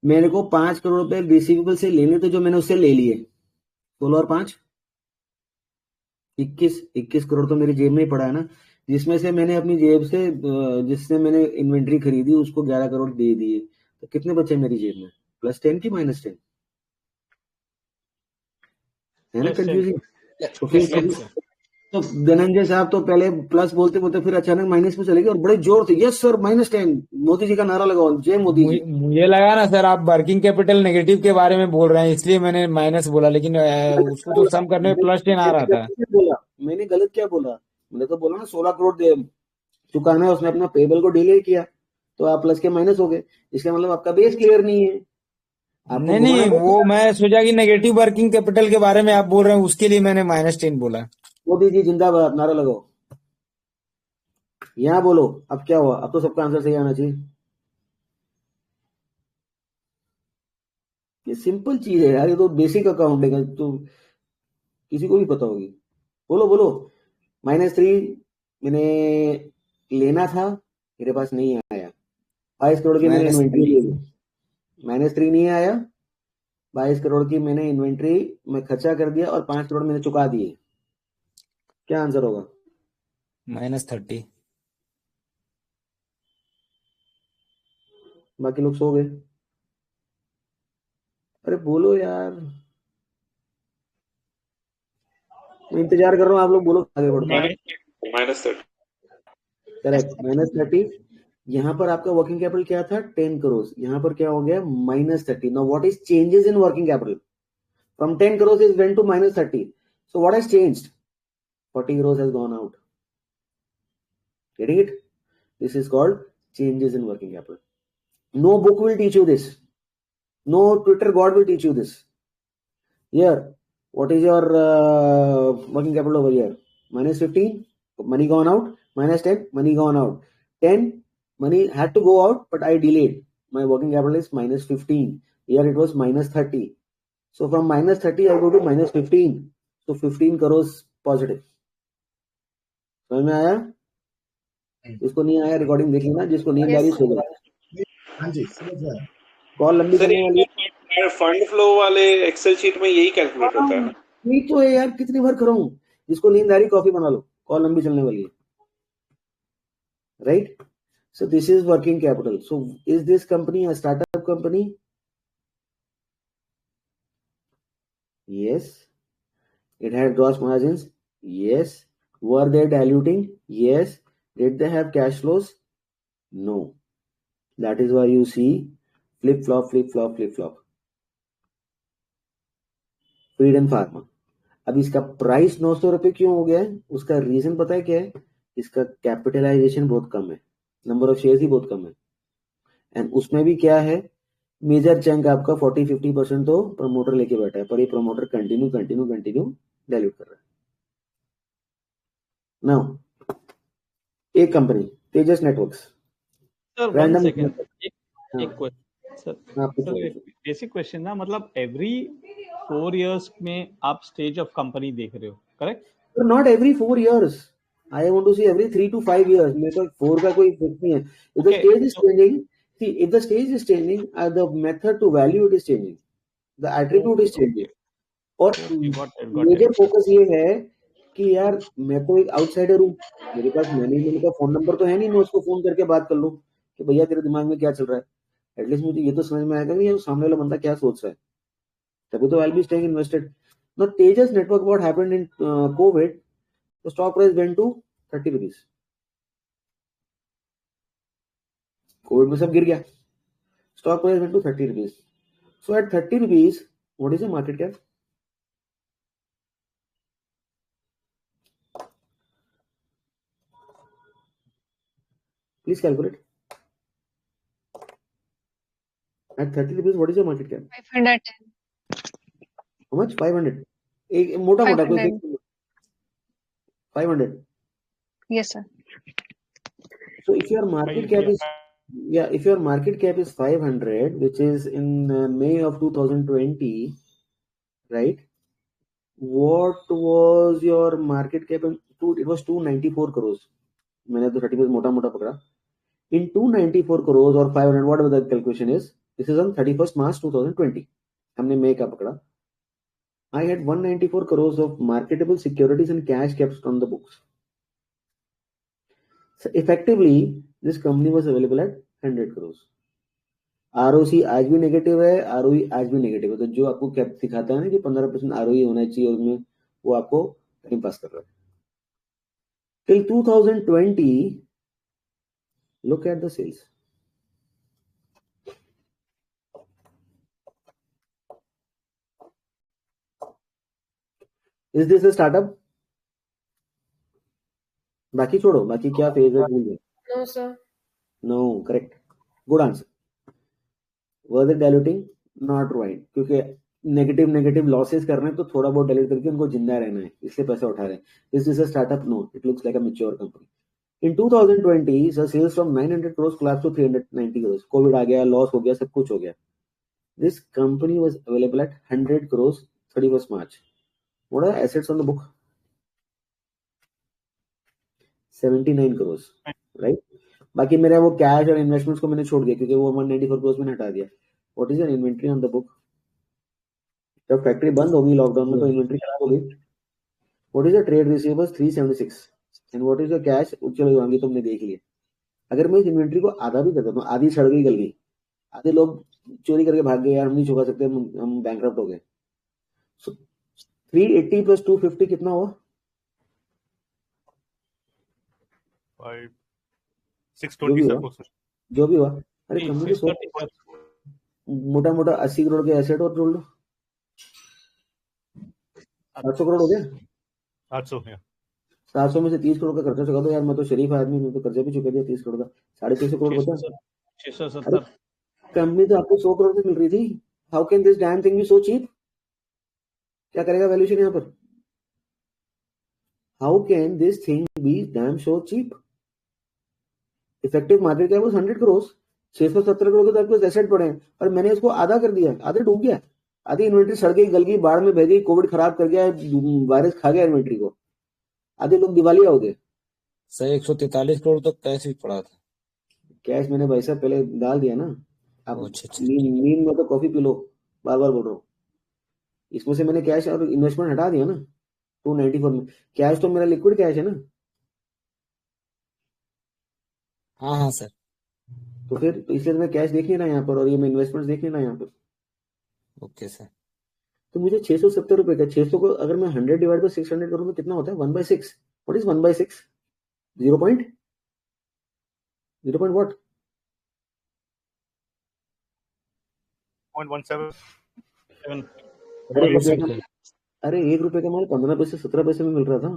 मेरे को 5 करोड़ रुपए रिसीवेबल से लेने थे जो मैंने उससे ले लिए। 16 और 5 21 करोड़ तो मेरी जेब में ही पड़ा है ना, जिसमें से मैंने अपनी जेब से जिससे मैंने इन्वेंट्री खरीदी उसको 11 करोड़ दे दिए। तो कितने बचे मेरी जेब में? +10 की -10? है ना कंफ्यूजिंग? तो फिर तो धनंजय साहब तो पहले प्लस बोलते बोलते फिर अचानक माइनस में चले गए और बड़े जोर से यस सर -10 मोदी जी का नारा लगाओ, जय मोदी जी। मुझे लगा ना सर आप वर्किंग कैपिटल नेगेटिव के बारे में बोल रहे हैं, इसलिए मैंने माइनस बोला, लेकिन उसको तो सम करने में +10 आ रहा था। मैंने गलत क्या बोला? मैंने तो बोला ना 16 करोड़ चुकाना है, उसने अपना पेबल को डिले किया तो आप प्लस के माइनस हो गए। इसका मतलब आपका बेस क्लियर नहीं है। आपको नहीं घुमाना नहीं, वो मैं सोचा कि नेगेटिव वर्किंग कैपिटल के बारे में आप बोल रहे हैं, उसके लिए मैंने -10 बोला। मोदी जी जिंदाबाद नारा लगाओ, यहाँ बोलो। अब क्या हुआ, अब तो सबका आंसर सही आना चाहिए। ये सिंपल चीज है यार, ये तो बेसिक अकाउंटिंग है, तो किसी को भी पता होगी। बोलो बोलो। -3 मैंने लेना था, मेरे पास नहीं आया। 22 करोड़ की मैंने इन्वेंट्री ले ली, -3 नहीं आया। 22 करोड़ की मैंने इन्वेंट्री में खर्चा कर दिया और 5 करोड़ मैंने चुका दिए। क्या आंसर होगा? -30। बाकी लोग सो गए। अरे बोलो यार, मैं इंतजार कर रहा हूँ, आप लोग बोलो, आगे बढ़ो। -30। करेक्ट, -30। यहाँ पर आपका वर्किंग कैपिटल क्या था? 10 करोड़। यहाँ पर क्या हो गया? -30। Now what is changes in working capital? From 10 crore is went to -30, so what has changed? 40 crore has gone out. Getting it? This is called changes in working capital. No book will teach you this, no Twitter god will teach you this. Here, what is your working capital over here? -15, money gone out. -10, money gone out. 10, money had to go out, but I delayed. My working capital is -15. Here it was -30. So from -30 I go to -15. So 15 crores positive. समझ में आया? जिसको नहीं आया रिकॉर्डिंग देख लेना, जिसको नींद आ रही सो जाए। हाँ जी, समझ गया। कॉल लंबी करने वाली है। फंड फ्लो वाले एक्सेल शीट में यही कैलकुलेट होता है ना? नहीं तो है यार, कितनी बार कराऊं? जिसको नींद आ रही कॉफी बना लो, कॉल लंबी चलने वाली है। Right? So this is working capital. So is this company a startup company? Yes. It had gross margins? Yes. Were they diluting? Yes. Did they have cash flows? No. That is why you see flip flop, flip flop, flip flop. Freedom pharma. अब इसका प्राइस 900 रुपए क्यों हो गया है? उसका रीजन पता है क्या है? इसका कैपिटलाइजेशन बहुत कम है, नंबर ऑफ शेयर्स ही बहुत कम है। एंड उसमें भी क्या है, मेजर चंक आपका 40-50% तो प्रमोटर लेके बैठा है, पर ये प्रमोटर कंटिन्यू डाइल्यूट कर रहा है। नाउ एक कंपनी तेजस नेटवर्क्स। सर वन सेकंड, एक क्वेश्चन सर, बेसिक क्वेश्चन ना, मतलब एवरी 4 years में आप स्टेज ऑफ कंपनी देख रहे हो, correct? Not every 4 years, I want to see every 3 to 5 years। मेरे को 4 का कोई फिक्स नहीं है। If the stage is changing, see if the stage is changing, the method to value it is changing, the attribute is changing. और मेजर फोकस ये है कि यार मैं तो एक आउटसाइडर हूँ, मेरे पास मैनेजमेंट का फोन नंबर तो है नहीं, मैं उसको फोन करके बात कर लूँ कि भैया तेरे दिमाग में क्या चल रहा है। एटलीस्ट मुझे ये तो समझ में आएगा कि ये सामने वाला बंदा क्या सोच रहा है, तभी तो I be staying invested. Now Tejas Network, what happened in COVID, the stock price went to 30 rupees. COVID में सब गिर गया, stock price went to 30 rupees. So at 30 rupees, what is the market cap? Please calculate. At 30 rupees, what is the market cap? 510. How much? 500. एक मोटा मोटा कोई 500. Yes, sir. So if your market cap is, yeah, if your market cap is 500, which is in May of 2020, right? What was your market cap? It was 294 crores. मैंने तो 30 मोटा मोटा पकड़ा। In 294 crores or 500, whatever the calculation is, this is on 31st March 2020. हमने May का पकड़ा। I had 194 crores of marketable securities and cash kept on the books. So effectively, this company was available at 100 crores. ROC आज भी नेगेटिव है, ROE आज भी नेगेटिव है। तो जो आपको क्या दिखाता है ना कि 15% ROE होना चाहिए, उसमें वो आपको टाइम पास कर रहा है। Till 2020, look at the sales. Is this a startup? बाकी छोड़ो, बाकी क्या फेज है भूल गए। No, sir. No, correct. Good answer. Was it diluting? Not right, क्योंकि नेगेटिव लॉसेस कर रहे हैं तो थोड़ा बहुत डिलीट करके उनको जिंदा रहना है, इसलिए पैसा उठा रहे हैं. This is a startup? No, it looks like a mature company. In 2020, the sales from 900 crores collapsed to 390 crores. COVID आ गया, लॉस हो गया, सब कुछ हो गया. This company was available at 100 crores 31st March. What are the assets on the book? 79 crores, right? बाकी मेरा वो कैश और इन्वेस्टमेंट्स को मैंने छोड़ दिया क्योंकि वो 194 crores मैंने हटा दिया. What is your inventory on the book? जब फैक्ट्री बंद होगी लॉकडाउन में तो इन्वेंट्री खराब होगी. What is your trade receivables? 376. And what is your cash? चलो आगे तुमने देख लिया. अगर मैं इस इन्वेंट्री को आधा भी कर देता हूँ, आधी सड़ गई गल गई, आधे लोग चोरी करके भाग गए, यार हम नहीं चुका सकते, हम बैंकरप्ट हो गए. सो 380 प्लस 250 कितना हुआ? 620 जो भी हुआ. अरे कंपनी को मोटा मोटा 80 करोड़ के एसेट और जोड़ लो, 800 करोड़ हो गया. 700 में से 30 करोड़ का खर्चा चुका दो. यार मैं तो शरीफ आदमी, मैं तो कर्जा भी चुका दिया 30 करोड़ का, 650 करोड़ बचा. 670. कंपनी तो आपको 100 करोड़ की मिल रही थी. How can this damn thing be so cheap? क्या करेगा वैल्यूएशन यहाँ पर? How can this thing be damn so cheap? Effective market cap 100 crore, 670 crore के तो आपके पास एसेट पड़े हैं और मैंने इसको आधा कर दिया, आधे डूब गया, आधी इन्वेंट्री सड़ गई, गल गई, बाढ़ में बह गई, कोविड खराब कर गया, वायरस खा गया इन्वेंट्री को, आधे लोग दिवालिया हो गए. सर 143 करोड़ तक कैश भी पड़ा था. कैश मैंने भाई साहब पहले डाल दिया ना. आप नींद में तो कॉफी पी लो, बार बार बोल रहा हूँ. इसमें से मैंने कैश और इन्वेस्टमेंट हटा दिया ना 294 में. कैश तो मेरा लिक्विड कैश है ना. हाँ सर. तो फिर तो इसलिए मैं कैश देख लेना यहाँ पर और ये मैं इन्वेस्टमेंट देख लेना यहाँ पर. Okay sir. तो मुझे 670 रुपए का 600 को अगर मैं 100 डिवाइड बाय 600 करूँ तो कितना होता है? 1/6. What is 1/6? 0 point what? 0.17. अरे 1 रुपए का माल 15 पैसे 17 पैसे में मिल रहा था.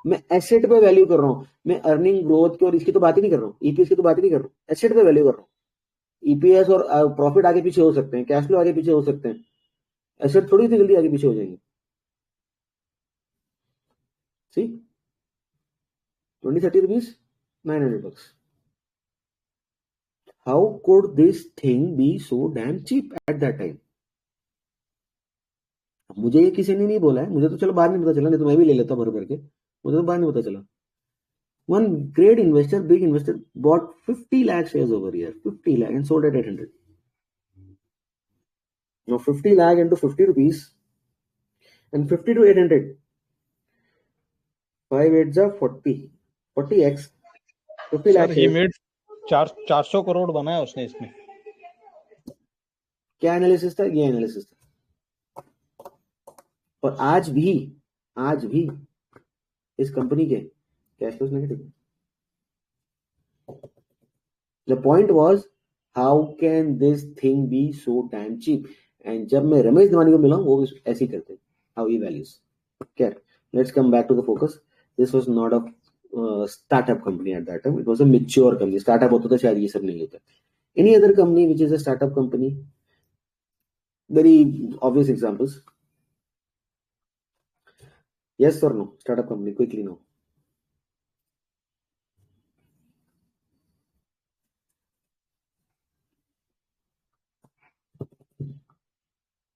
मैं एसेट पे वैल्यू कर रहा हूँ, मैं अर्निंग ग्रोथ की और इसकी तो बात ही नहीं कर रहा हूँ, ईपीएस की तो बात ही नहीं कर रहा हूँ, एसेट पे वैल्यू कर रहा हूँ. ईपीएस और प्रॉफिट आगे पीछे हो सकते हैं, कैश फ्लो आगे पीछे हो सकते हैं, एसेट थोड़ी सी जल्दी आगे पीछे हो जाएंगे. सी 20-30 rupees, 900 bucks. How could this thing be so damn cheap at that time? मुझे ये किसी ने नहीं बोला है, मुझे तो चलो बाद में पता चला, नहीं तो मैं भी ले लेता भर करके, मुझे तो बाद में पता चला. One great investor, big investor, bought 50 lakh shares over here, 50 lakh, and sold at 800. Now 50 lakh into 50 rupees, and 50 to 800, 5 8s are 40x, 50 lakh. He made 400 crore बनाया उसने इसमें. क्या एनालिसिस था? ये एनालिसिस था. और आज भी इस कंपनी के cash flows negative. The point was how can this thing be so damn cheap. And जब मैं रमेश धवानी को मिला वो भी ऐसे ही करते हैं. How he values. क्या, let's come back to the focus. This was not a startup company at that time. It was a mature company. Startup होता तो शायद ये सब नहीं होता. Any other company which is a startup company? Very obvious examples. Yes or no? Startup company, quickly no.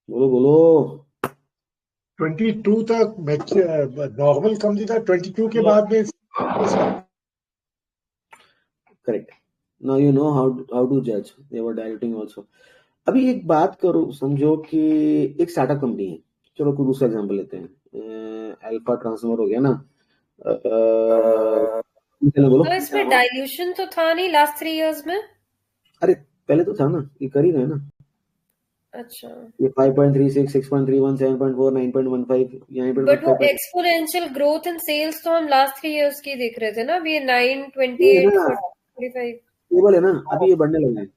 बोलो 22 तक नॉर्मल कंपनी था. 22 के बाद में correct. Now you know how to जज. They were directing also. अभी एक बात करो, समझो कि एक स्टार्टअप कंपनी है, चलो कोई दूसरा एग्जांपल लेते हैं. अल्फा ट्रांसफॉर्मर हो गया ना. बोलो. तो इसमें डाइल्यूशन तो था नहीं लास्ट 3 इयर्स में. अरे पहले तो था ना, ये कर ही रहे ना. अच्छा, ये 5.36, 6.31, 7.4, 9.15 यहाँ पे. बट वो एक्सपोनेंशियल ग्रोथ इन सेल्स तो हम लास्ट 3 इयर्स की देख रहे थे ना. अभी 9, 28, 45 टेबल है ना, अभी ये बढ़ने लगे हैं.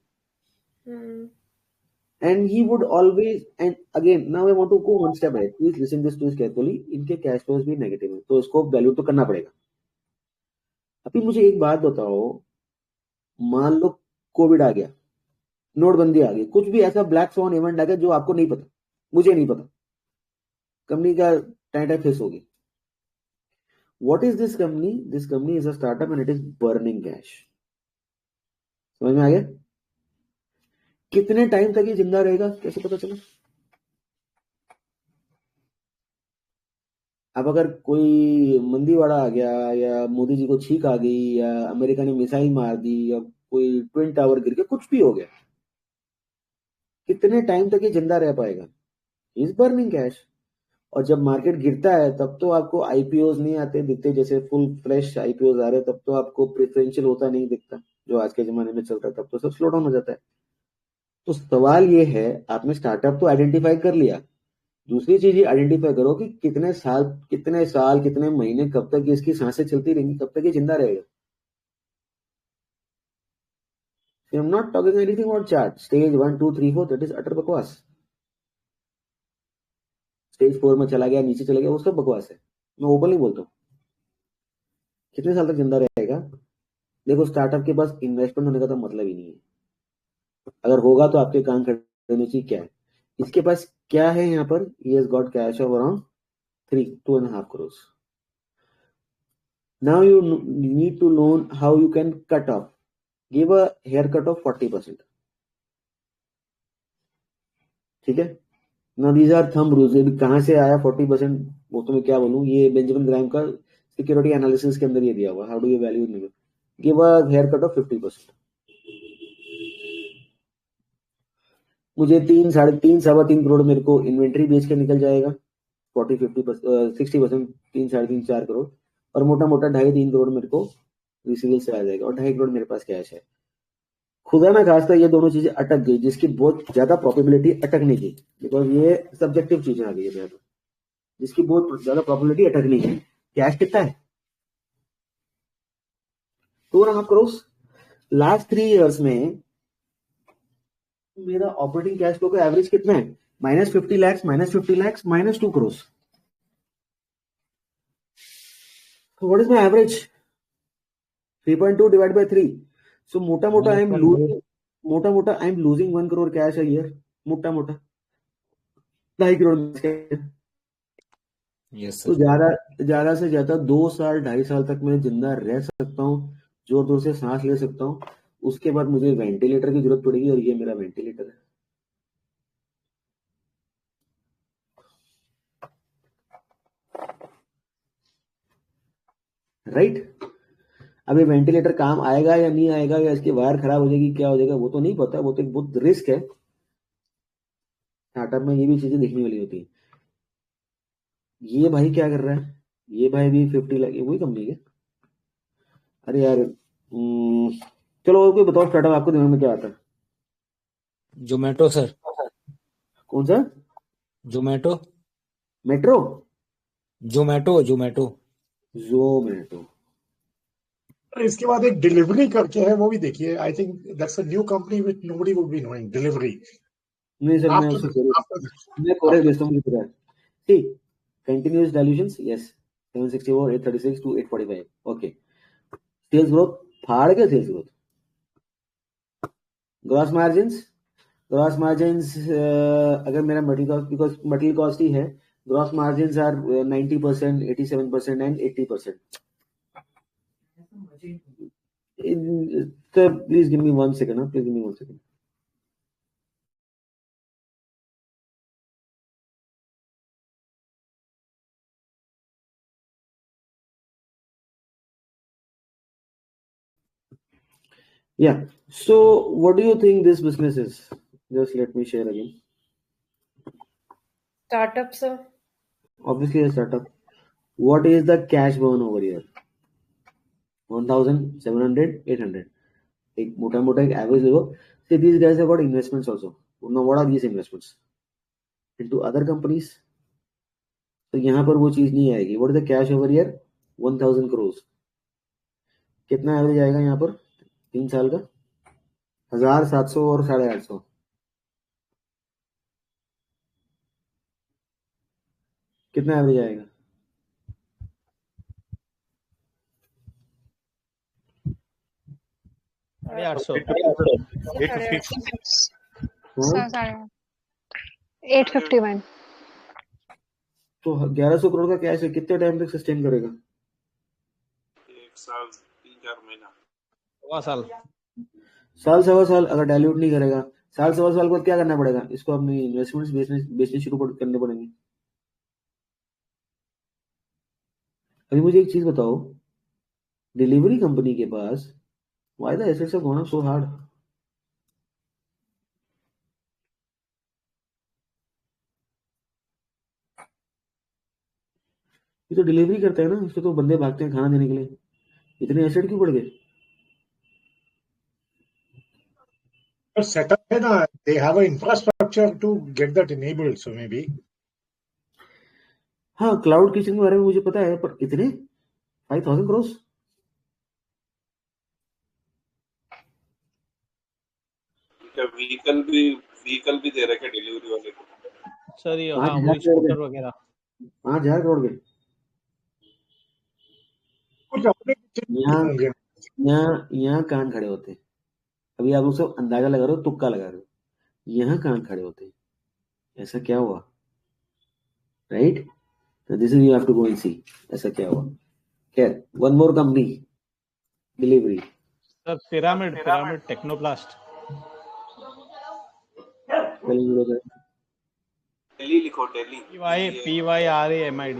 And he would always, and again now I want to go one step ahead. Please listen this to carefully. इनके कैश फ्लोज भी नेगेटिव है तो इसको वैल्यू तो करना पड़ेगा. अभी मुझे एक बात बताओ, मान लो कोविड आ गया, नोटबंदी आ गई, कुछ भी ऐसा ब्लैक स्वॉन इवेंट आ गया जो आपको नहीं पता, मुझे नहीं पता, कंपनी का टाइम फेस होगी. What is this company? This company is a startup and it is burning cash. समझ में आ गया? कितने टाइम तक ये जिंदा रहेगा कैसे पता चला? अब अगर कोई मंदीवाड़ा आ गया, या मोदी जी को छींक आ गई, या अमेरिका ने मिसाइल मार दी, या कोई ट्विन टावर गिर गया, कुछ भी हो गया, कितने टाइम तक ये जिंदा रह पाएगा? Is burning cash. और जब मार्केट गिरता है तब तो आपको आईपीओज नहीं आते दिखते, जैसे फुल फ्रेश आईपीओज आ रहे हैं, तब तो आपको प्रेफरेंशियल होता नहीं दिखता जो आज के जमाने में चलता है, तब तो सब स्लो डाउन हो जाता है. तो सवाल ये है, आपने स्टार्टअप तो आइडेंटिफाई कर लिया, दूसरी चीज ये आइडेंटिफाई करो कि कितने साल कितने महीने, कब तक इसकी सांसें चलती रहेंगी, कब तक ये जिंदा रहेगा. आई am not talking anything about chart. Stage 1 2 3 4 that is utter बकवास. स्टेज 4 में चला गया, नीचे चला गया, वो सब बकवास है. मैं ओपनली बोलता हूँ. कितने साल तक जिंदा रहेगा? देखो, स्टार्टअप के पास इन्वेस्टमेंट होने का तो मतलब ही नहीं है. अगर होगा तो आपके कान खड़े होने चाहिए. क्या है इसके पास? क्या है यहाँ पर? he has got cash of around 2.5 crores. Now you need to learn how you can cut off. Give a haircut of 40%. ठीक है. Now these are thumb rules. ये भी कहाँ से आया 40%? वो तो मैं क्या बोलूँ, ये बेंजामिन ग्राहम का सिक्योरिटी एनालिसिस के अंदर ये दिया हुआ. How do you value new? Give a haircut of 50%. मुझे 3 3.5 सवा 3 करोड़ मेरे को इन्वेंट्री बेच के निकल जाएगा. 60% 3 3.5 4 करोड़, और मोटा मोटा 2.5 3 करोड़ मेरे को रिसीवेबल से आ जाएगा, और 2.5 करोड़ मेरे पास कैश है. खुदा ना खास्ता ये दोनों चीजें अटक गई, जिसकी बहुत ज्यादा प्रोबेबिलिटी अटकने की, बिकॉज ये सब्जेक्टिव चीजें आ गई है मेरे, जिसकी बहुत ज्यादा प्रोबेबिलिटी अटकने की. कैश कितना है? 2.5 करोड़. लास्ट 3 इयर्स में मेरा ऑपरेटिंग कैश फ्लो का एवरेज कितना है? -50 lakhs, -50 lakhs, -2 crore. So what is my average? 3.2 divided by 3. So मोटा मोटा I am losing 1 crore cash a year. मोटा मोटा 2.5 करोड़. यस तो सर. ज्यादा से ज्यादा 2 साल 2.5 साल तक मैं जिंदा रह सकता हूँ, जोर जोर से सांस ले सकता हूँ. उसके बाद मुझे वेंटिलेटर की जरूरत पड़ेगी, और ये मेरा वेंटिलेटर है. राइट? अब ये वेंटिलेटर काम आएगा या नहीं आएगा, या इसकी वायर खराब हो जाएगी, क्या हो जाएगा, वो तो नहीं पता. वो तो एक बहुत रिस्क है. स्टार्टअप में ये भी चीजें देखने वाली होती है. ये भाई क्या कर रहा है? ये भाई भी 50 लाख, वही कंपनी है. अरे यार, चलो कोई बताओ स्टार्टअप आपको दिमाग में क्या आता है? Zomato sir. कौन सा? Zomato. Metro. Zomato. Zomato. Zomato. इसके बाद एक डिलीवरी करके है, वो भी देखिए. I think that's a new company which nobody would be knowing. Delivery. नहीं सर, मैं उससे मैं कोरेक्ट भेजता हूँ. ठीक. Continuous dilutions, yes. 764 836 to 845. Okay. Sales growth फाड़ के, सेल्स ग्रोथ. ग्रॉस मार्जिन्स अगर मेरा material cost, because material cost ही है, gross margins are 90%, 87% and 80%. Please give me 1 second. Please give me 1 second. Yeah. So what do you think this business is? Just let me share again. Startup, sir. Obviously a startup. What is the cash burn over here? 1,700, 800. एक मोटा मोटा एक average लेवो. See, these guys have got investments also. Now what are these investments? Into other companies. तो यहाँ पर वो चीज नहीं आएगी. What is the cash over here? 1,000 crores. कितना एवरेज आएगा यहाँ पर 3 साल का? 1,700 और 850. कितना एवरेज आएगा? 850 851 तो 1100 करोड़ का कैश है, कितने टाइम तक सस्टेन करेगा? 1 साल 3-4 महीना, साल सवा साल अगर डाइल्यूट नहीं करेगा, साल सवा साल बाद क्या करना पड़ेगा? इसको अपनी इन्वेस्टमेंट्स बेचने शुरू करने पड़ेंगे। अभी मुझे एक चीज बताओ, डिलीवरी कंपनी के पास why the assets have gone up so hard? ये तो डिलीवरी करता है ना, इसको तो बंदे भागते हैं खाना देने के लिए, इतने एसेट क्यों बढ़ गए? सेटअप है ना, they have an infrastructure to get that enabled, so maybe. हाँ, क्लाउड किचन के बारे में मुझे पता है, पर इतने 5000 करोड़? व्हीकल भी दे रखे डिलीवरी वाले को सर। ये हाँ, वही स्कूटर वगैरह 5000 करोड़ के। कुछ अपने यहाँ कान खड़े होते हैं। अभी आप लोग सब अंदाजा लगा रहे हो, तुक्का लगा रहे हो, यहाँ कान खड़े होते हैं, ऐसा क्या हुआ? Right, this is you have to go and see ऐसा क्या हुआ। खैर, one more company delivery. Sir, pyramid technoplast. Delhi लिखो, Delhi. PYRAMID।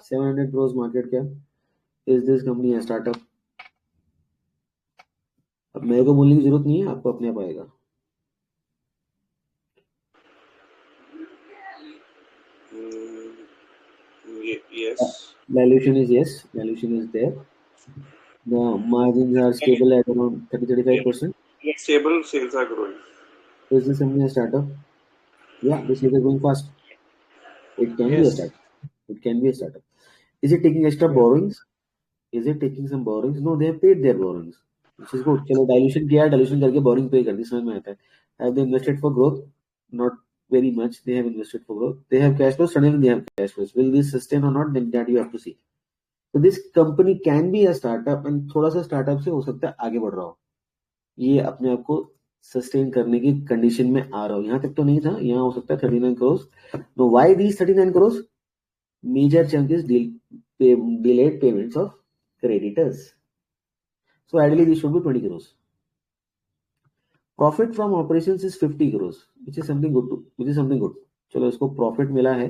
700 crores market cap. Is this company a startup? अब मेरे को बोलने की जरूरत नहीं है, आपको अपने आप आएगा। Yes. Valuation is yes. Valuation is there. The margins are stable at around 30-35%. Yes, stable, sales are growing. Is this company a startup? Yeah, the sales are going fast. It can be a startup. It can be a startup. Is it taking extra borrowings? Is it taking some borrowings? No, they have paid their borrowings. Which is good. चलो dilution किया, dilution करके borrowing pay कर दी, समझ में आता है। Have they invested for growth? Not very much. They have invested for growth. They have cash flows. Suddenly they have cash flows. Will this sustain or not? Then that you have to see. So this company can be a startup, and थोड़ा सा startup से हो सकता है आगे बढ़ रहा हो, ये अपने आप को सस्टेन करने की कंडीशन में आ रहा हो। यहाँ तक तो नहीं था, यहाँ हो सकता है 39 crore. No, why these 39 crore? Major chunk is delayed payments of creditors. So ideally this should be 20 crores. Profit from operations is 50 crores, which is something good. चलो, इसको प्रॉफिट मिला है,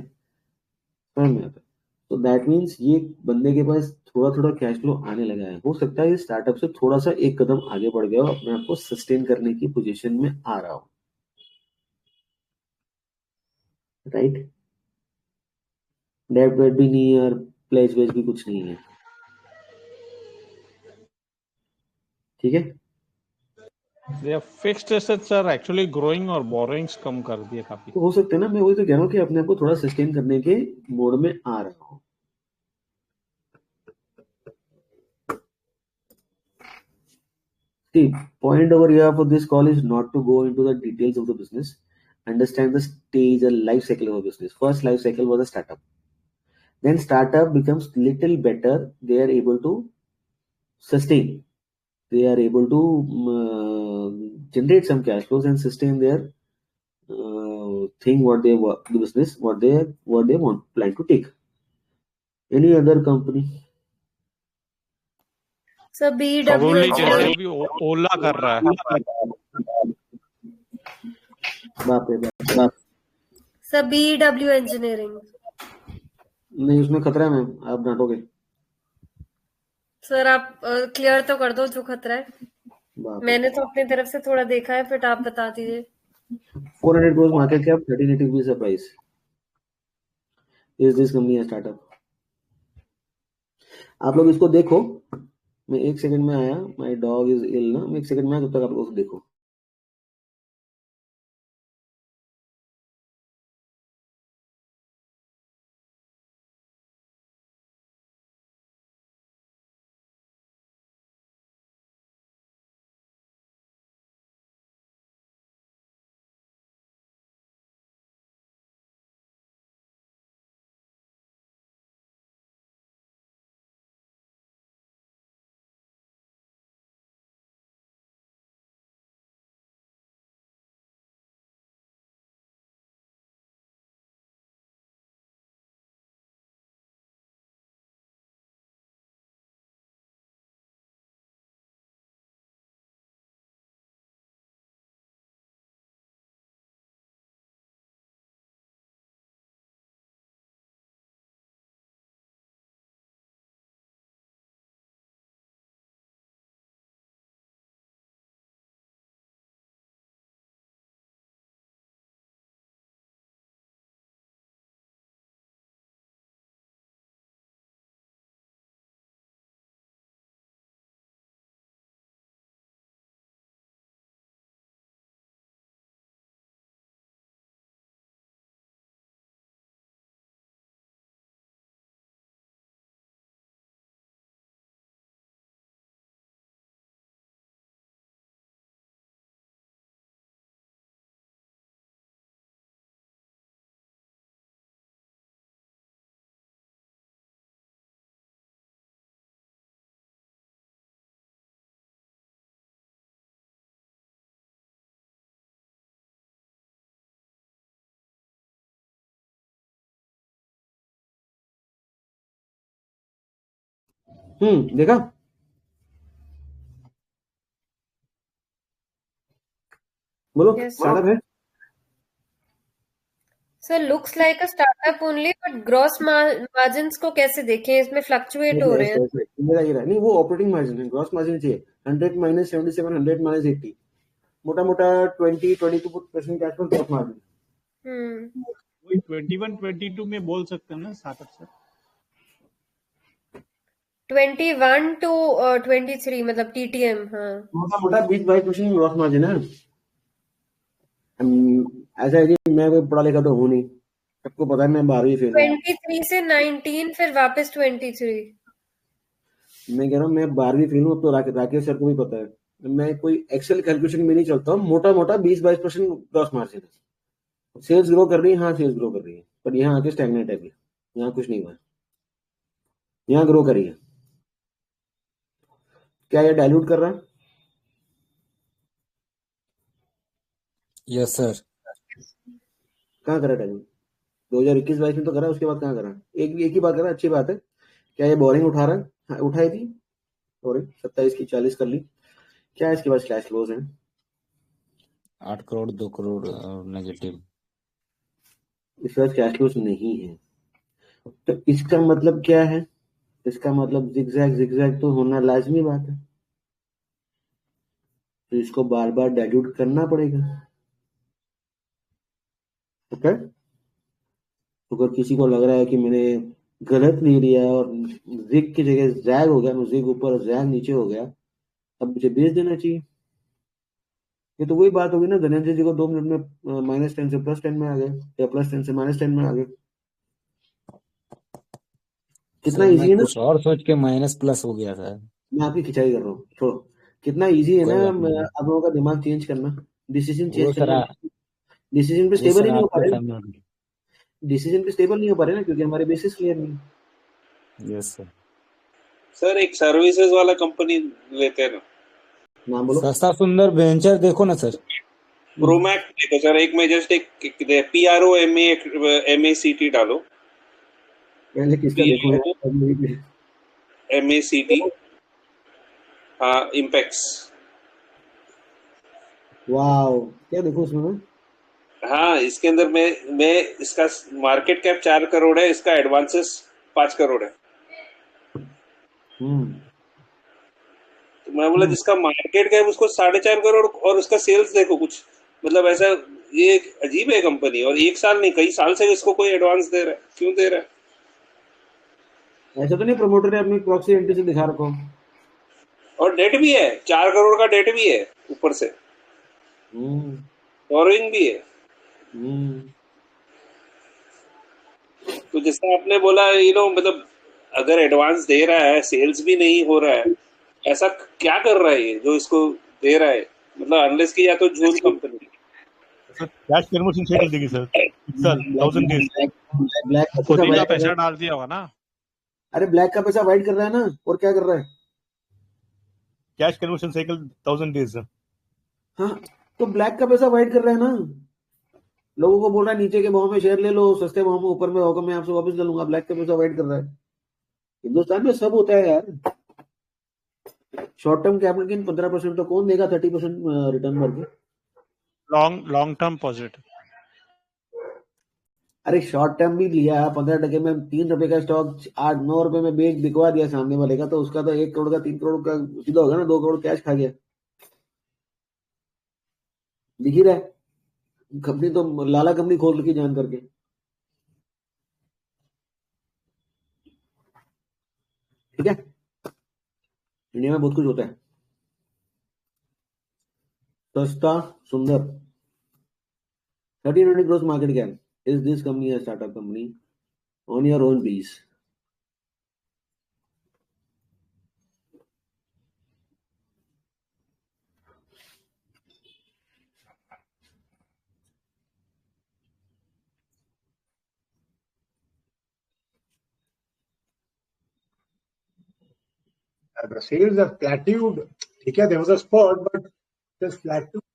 समझ में आता है। तो दैट मीन्स ये बंदे के पास थोड़ा थोड़ा कैश फ्लो आने लगा है। हो सकता है ये स्टार्टअप से थोड़ा सा एक कदम आगे बढ़ गया हो, अपने आप को सस्टेन करने की पोजीशन में आ रहा हो। राइट, डेट वेट भी नहीं है और प्लेज वेज भी कुछ नहीं है। ठीक है, Their fixed assets are actually growing और borrowings कम कर दिए काफी। तो हो सकता है ना, मैं वही तो कह रहा हूँ कि अपने आप को थोड़ा सस्टेन करने के मोड में आ रहा हो। The point over here for this call is not to go into the details of the business. Understand the stage and life cycle of a business. First life cycle was a startup. Then startup becomes little better. They are able to sustain. They are able to generate some cash flows and sustain their thing, what they work, the business, what they want, plan to take. Any other company? Sir BW भी ओला कर रहा है। बाप रे बाप। सर BW इंजीनियरिंग नहीं, उसमें खतरा है मैम, आप डांटोगे। सर आप क्लियर तो कर दो जो खतरा है। मैंने तो अपनी तरफ से थोड़ा देखा है, फिर आप बता दीजिए। 400 crores market cap, 1380 rupees a price. Is this company a startup? आप लोग इसको देखो, मैं 1 सेकंड में आया, माय डॉग इज इल ना, मैं 1 सेकंड में आया, तब तक आप लोग देखो। देखा बोलो Yes. स्टार्टअप है sir looks like a startup only, but gross margins को कैसे देखें, इसमें फ्लक्चुएट हो रहे हैं। ये रहा नहीं, वो ऑपरेटिंग मार्जिन है, ग्रॉस मार्जिन चाहिए 100 माइनस 77, 100 माइनस 80, मोटा मोटा 20-22% के आसपास ग्रॉस मार्जिन। वही 21, 22 में बोल सकते हैं ना स्टार्टअप सर। 21 to 23 मतलब TTM। हाँ मोटा मोटा 20-22% ग्रॉस मार्जिन है। ऐसा है कि मैं कोई पढ़ा लिखा तो हूँ नहीं, सबको पता है मैं 12वीं फेल हूँ। 23 से 19 फिर वापस 23। मैं कह रहा हूँ मैं 12वीं फेल हूँ, अब तो राकेश सर को भी पता है, मैं कोई एक्सेल कैलकुलेशन में नहीं चलता हूँ। मोटा मोटा 20-22% ग्रॉस मार्जिन है। सेल्स ग्रो कर रही है, हाँ सेल्स ग्रो कर रही है, पर यहाँ आके स्टैग्नेट है, यहाँ कुछ नहीं हुआ, यहाँ ग्रो करी है। क्या ये डाइल्यूट कर रहा है? Yes sir. कहाँ करा डाइल्यूट? 2021-22 में तो करा, उसके बाद कहाँ करा? एक ही बात करा, अच्छी बात है। क्या ये बोरिंग उठा रहा है? हाँ, उठाई थी बोरिंग, 27 की 40 कर ली। क्या इसके पास कैश फ्लोज है? 8 करोड़ 2 करोड़ नेगेटिव। इसके पास कैश फ्लोज नहीं है, तो इसका मतलब क्या है? इसका मतलब जिगजैग तो होना लाजमी बात है, तो इसको बार बार डाइल्यूट करना पड़ेगा। ओके, तो अगर किसी को लग रहा है कि मैंने गलत ले लिया और जिग की जगह जैग हो गया, जिग ऊपर और जैग नीचे हो गया, अब मुझे बेच देना चाहिए। ये तो वही बात होगी ना, धनंजय जी को 2 मिनट में -10 से +10 में आ गए, या +10 से -10 में आ गए। कितना सर इजी मैं है ना, कुछ और सोच के माइनस प्लस हो गया था। मैं आपकी खिंचाई कर रहा हूँ, छोड़ो। कितना इजी है ना कोई बात नहीं। आप लोगों का दिमाग चेंज करना, डिसीजन वो चेंज सर करना। डिसीजन पे वो स्टेबल सर ही नहीं हो पा आपके रहे, सामने। डिसीजन पे स्टेबल नहीं हो पा रहे ना, क्योंकि हमारे बेसिस क्लियर नहीं। Yes sir. सर एक सर्विसेज वाला कंपनी लेते हैं ना, नाम बोलो। सस्ता सुंदर वेंचर देखो ना सर। प्रोमैक देखो सर, एक में जस्ट एक PROMACT डालो, पहले किसका देखो है? PROMACT, हाँ इम्पैक्स। वाओ, क्या देखो उसमें मैं? हाँ इसके अंदर मैं इसका मार्केट कैप 4 करोड़ है, इसका एडवांसेस 5 करोड़ है। तो मैं बोला जिसका मार्केट कैप उसको 4.5 करोड़ और उसका सेल्स देखो कुछ, मतलब ऐसा, ये अजीब है कंपनी, और 1 साल नहीं कई साल से इसको कोई एडवांस दे रहा है, क्यों दे रहा है? ऐसा तो नहीं प्रमोटर ने अपनी प्रॉक्सी एंट्री से दिखा रखो? और डेट भी है, 4 करोड़ का डेट भी है ऊपर से, बोरोइंग भी है। तो जैसा आपने बोला मतलब अगर एडवांस दे रहा है, सेल्स भी नहीं हो रहा है, ऐसा क्या कर रहा है ये जो इसको दे रहा है? मतलब अनलेस की या तो झूठ company. Sir cash conversion cycle देखिए सर, 1000 डेज ब्लैक का पैसा डाल दिया होगा ना। अरे ब्लैक का पैसा वाइट कर रहा है ना, और क्या कर रहा है? Cash conversion cycle 1000 days. हाँ, तो ब्लैक का पैसा वाइट कर रहा है ना, लोगों को बोल रहा है नीचे के भाव में शेयर ले लो, सस्ते भाव में ऊपर में होगा मैं आपसे वापस ले लूंगा। ब्लैक का पैसा वाइट कर रहा है। हिंदुस्तान में सब होता है यार। शॉर्ट टर्म कैपिटल गेन 15%, तो कौन देगा 30% रिटर्न भर के? Long term positive. अरे शॉर्ट टर्म भी लिया 15% में, 3 रुपए का स्टॉक 8-9 रुपए में बिकवा दिया सामने वाले का, तो उसका तो 1 करोड़ का 3 करोड़ का सीधा होगा ना, 2 करोड़ कैश खा गया। दिख ही रहा है, कंपनी तो लाला कंपनी खोल रखी जान करके। ठीक है, इंडिया में बहुत कुछ होता है सस्ता सुंदर। 1300 gross market cap. Is this company a startup company? On your own, please. The sales have plateaued. ठीक है, there was a spot, but just plateaued.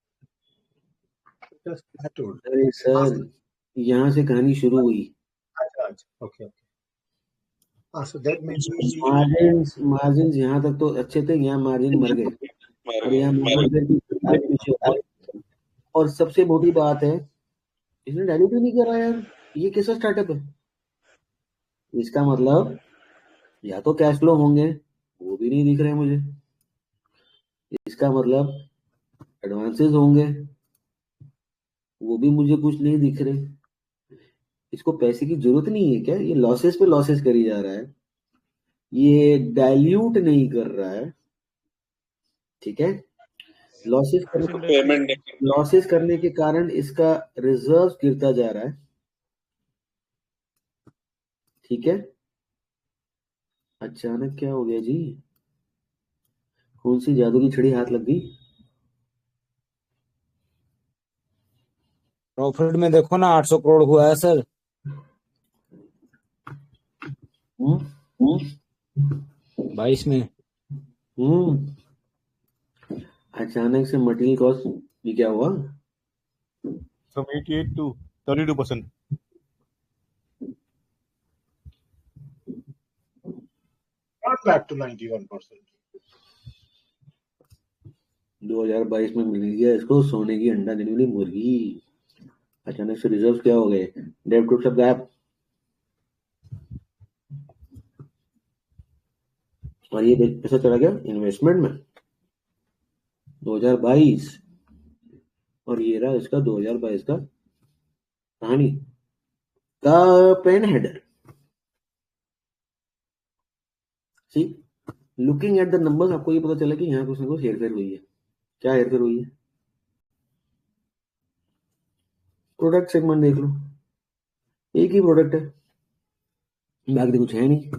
Just plateaued. अरे सर, यहाँ से कहानी शुरू हुई। अच्छा, okay. So that may be margin यहाँ तक तो अच्छे थे, यहाँ मार्जिन मर गए और यहाँ मार्जिन और सबसे बड़ी बात है इसने डायल्यूट भी नहीं करा यार। ये कैसा स्टार्टअप है? इसका मतलब या तो कैश फ्लो होंगे, वो भी नहीं दिख रहे मुझे। इसका मतलब एडवांसेस होंगे, वो भी मुझे कुछ नहीं दिख रहे। इसको पैसे की जरूरत नहीं है क्या? ये लॉसेस पे लॉसेस करी जा रहा है, ये डाइल्यूट नहीं कर रहा है, ठीक है। लॉसेस करने के कारण इसका रिजर्व गिरता जा रहा है, ठीक है। अचानक क्या हो गया जी? कौन सी जादू की छड़ी हाथ लग गई? प्रॉफिट में देखो ना 800 करोड़ हुआ है सर। 22 में अचानक से मटेरियल कॉस्ट भी क्या हुआ? From 88 to 32%. not back to 91%. 2022 में मिल गया इसको सोने की अंडा देने वाली मुर्गी। अचानक से रिजर्व क्या हो गए? डेब्ट टू सब गैप, और ये पैसा चला गया इन्वेस्टमेंट में 2022, और ये रहा इसका 2022 का कहानी का pen header. See looking at the numbers आपको ये पता चला कि यहाँ कुछ ना कुछ हेरफेर हुई है। क्या हेरफेर हुई है? प्रोडक्ट सेगमेंट देख लो, एक ही प्रोडक्ट है, बाकी कुछ है नहीं।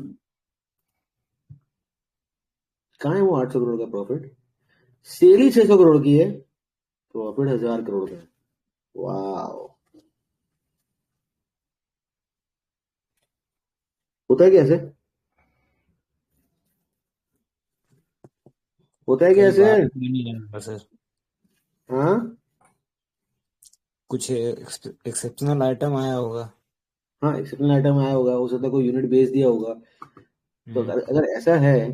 कहाँ है वो 800 करोड़ का प्रॉफिट? सेल ही 600 करोड़ की है, प्रॉफिट 1000 करोड़ का है। वाह, होता है कैसे? होता है कैसे? सर हाँ, कुछ एक्सेप्शनल आइटम आया होगा। हाँ एक्सेप्शनल आइटम आया होगा, हो सकता है कोई यूनिट बेच दिया होगा। तो अगर ऐसा है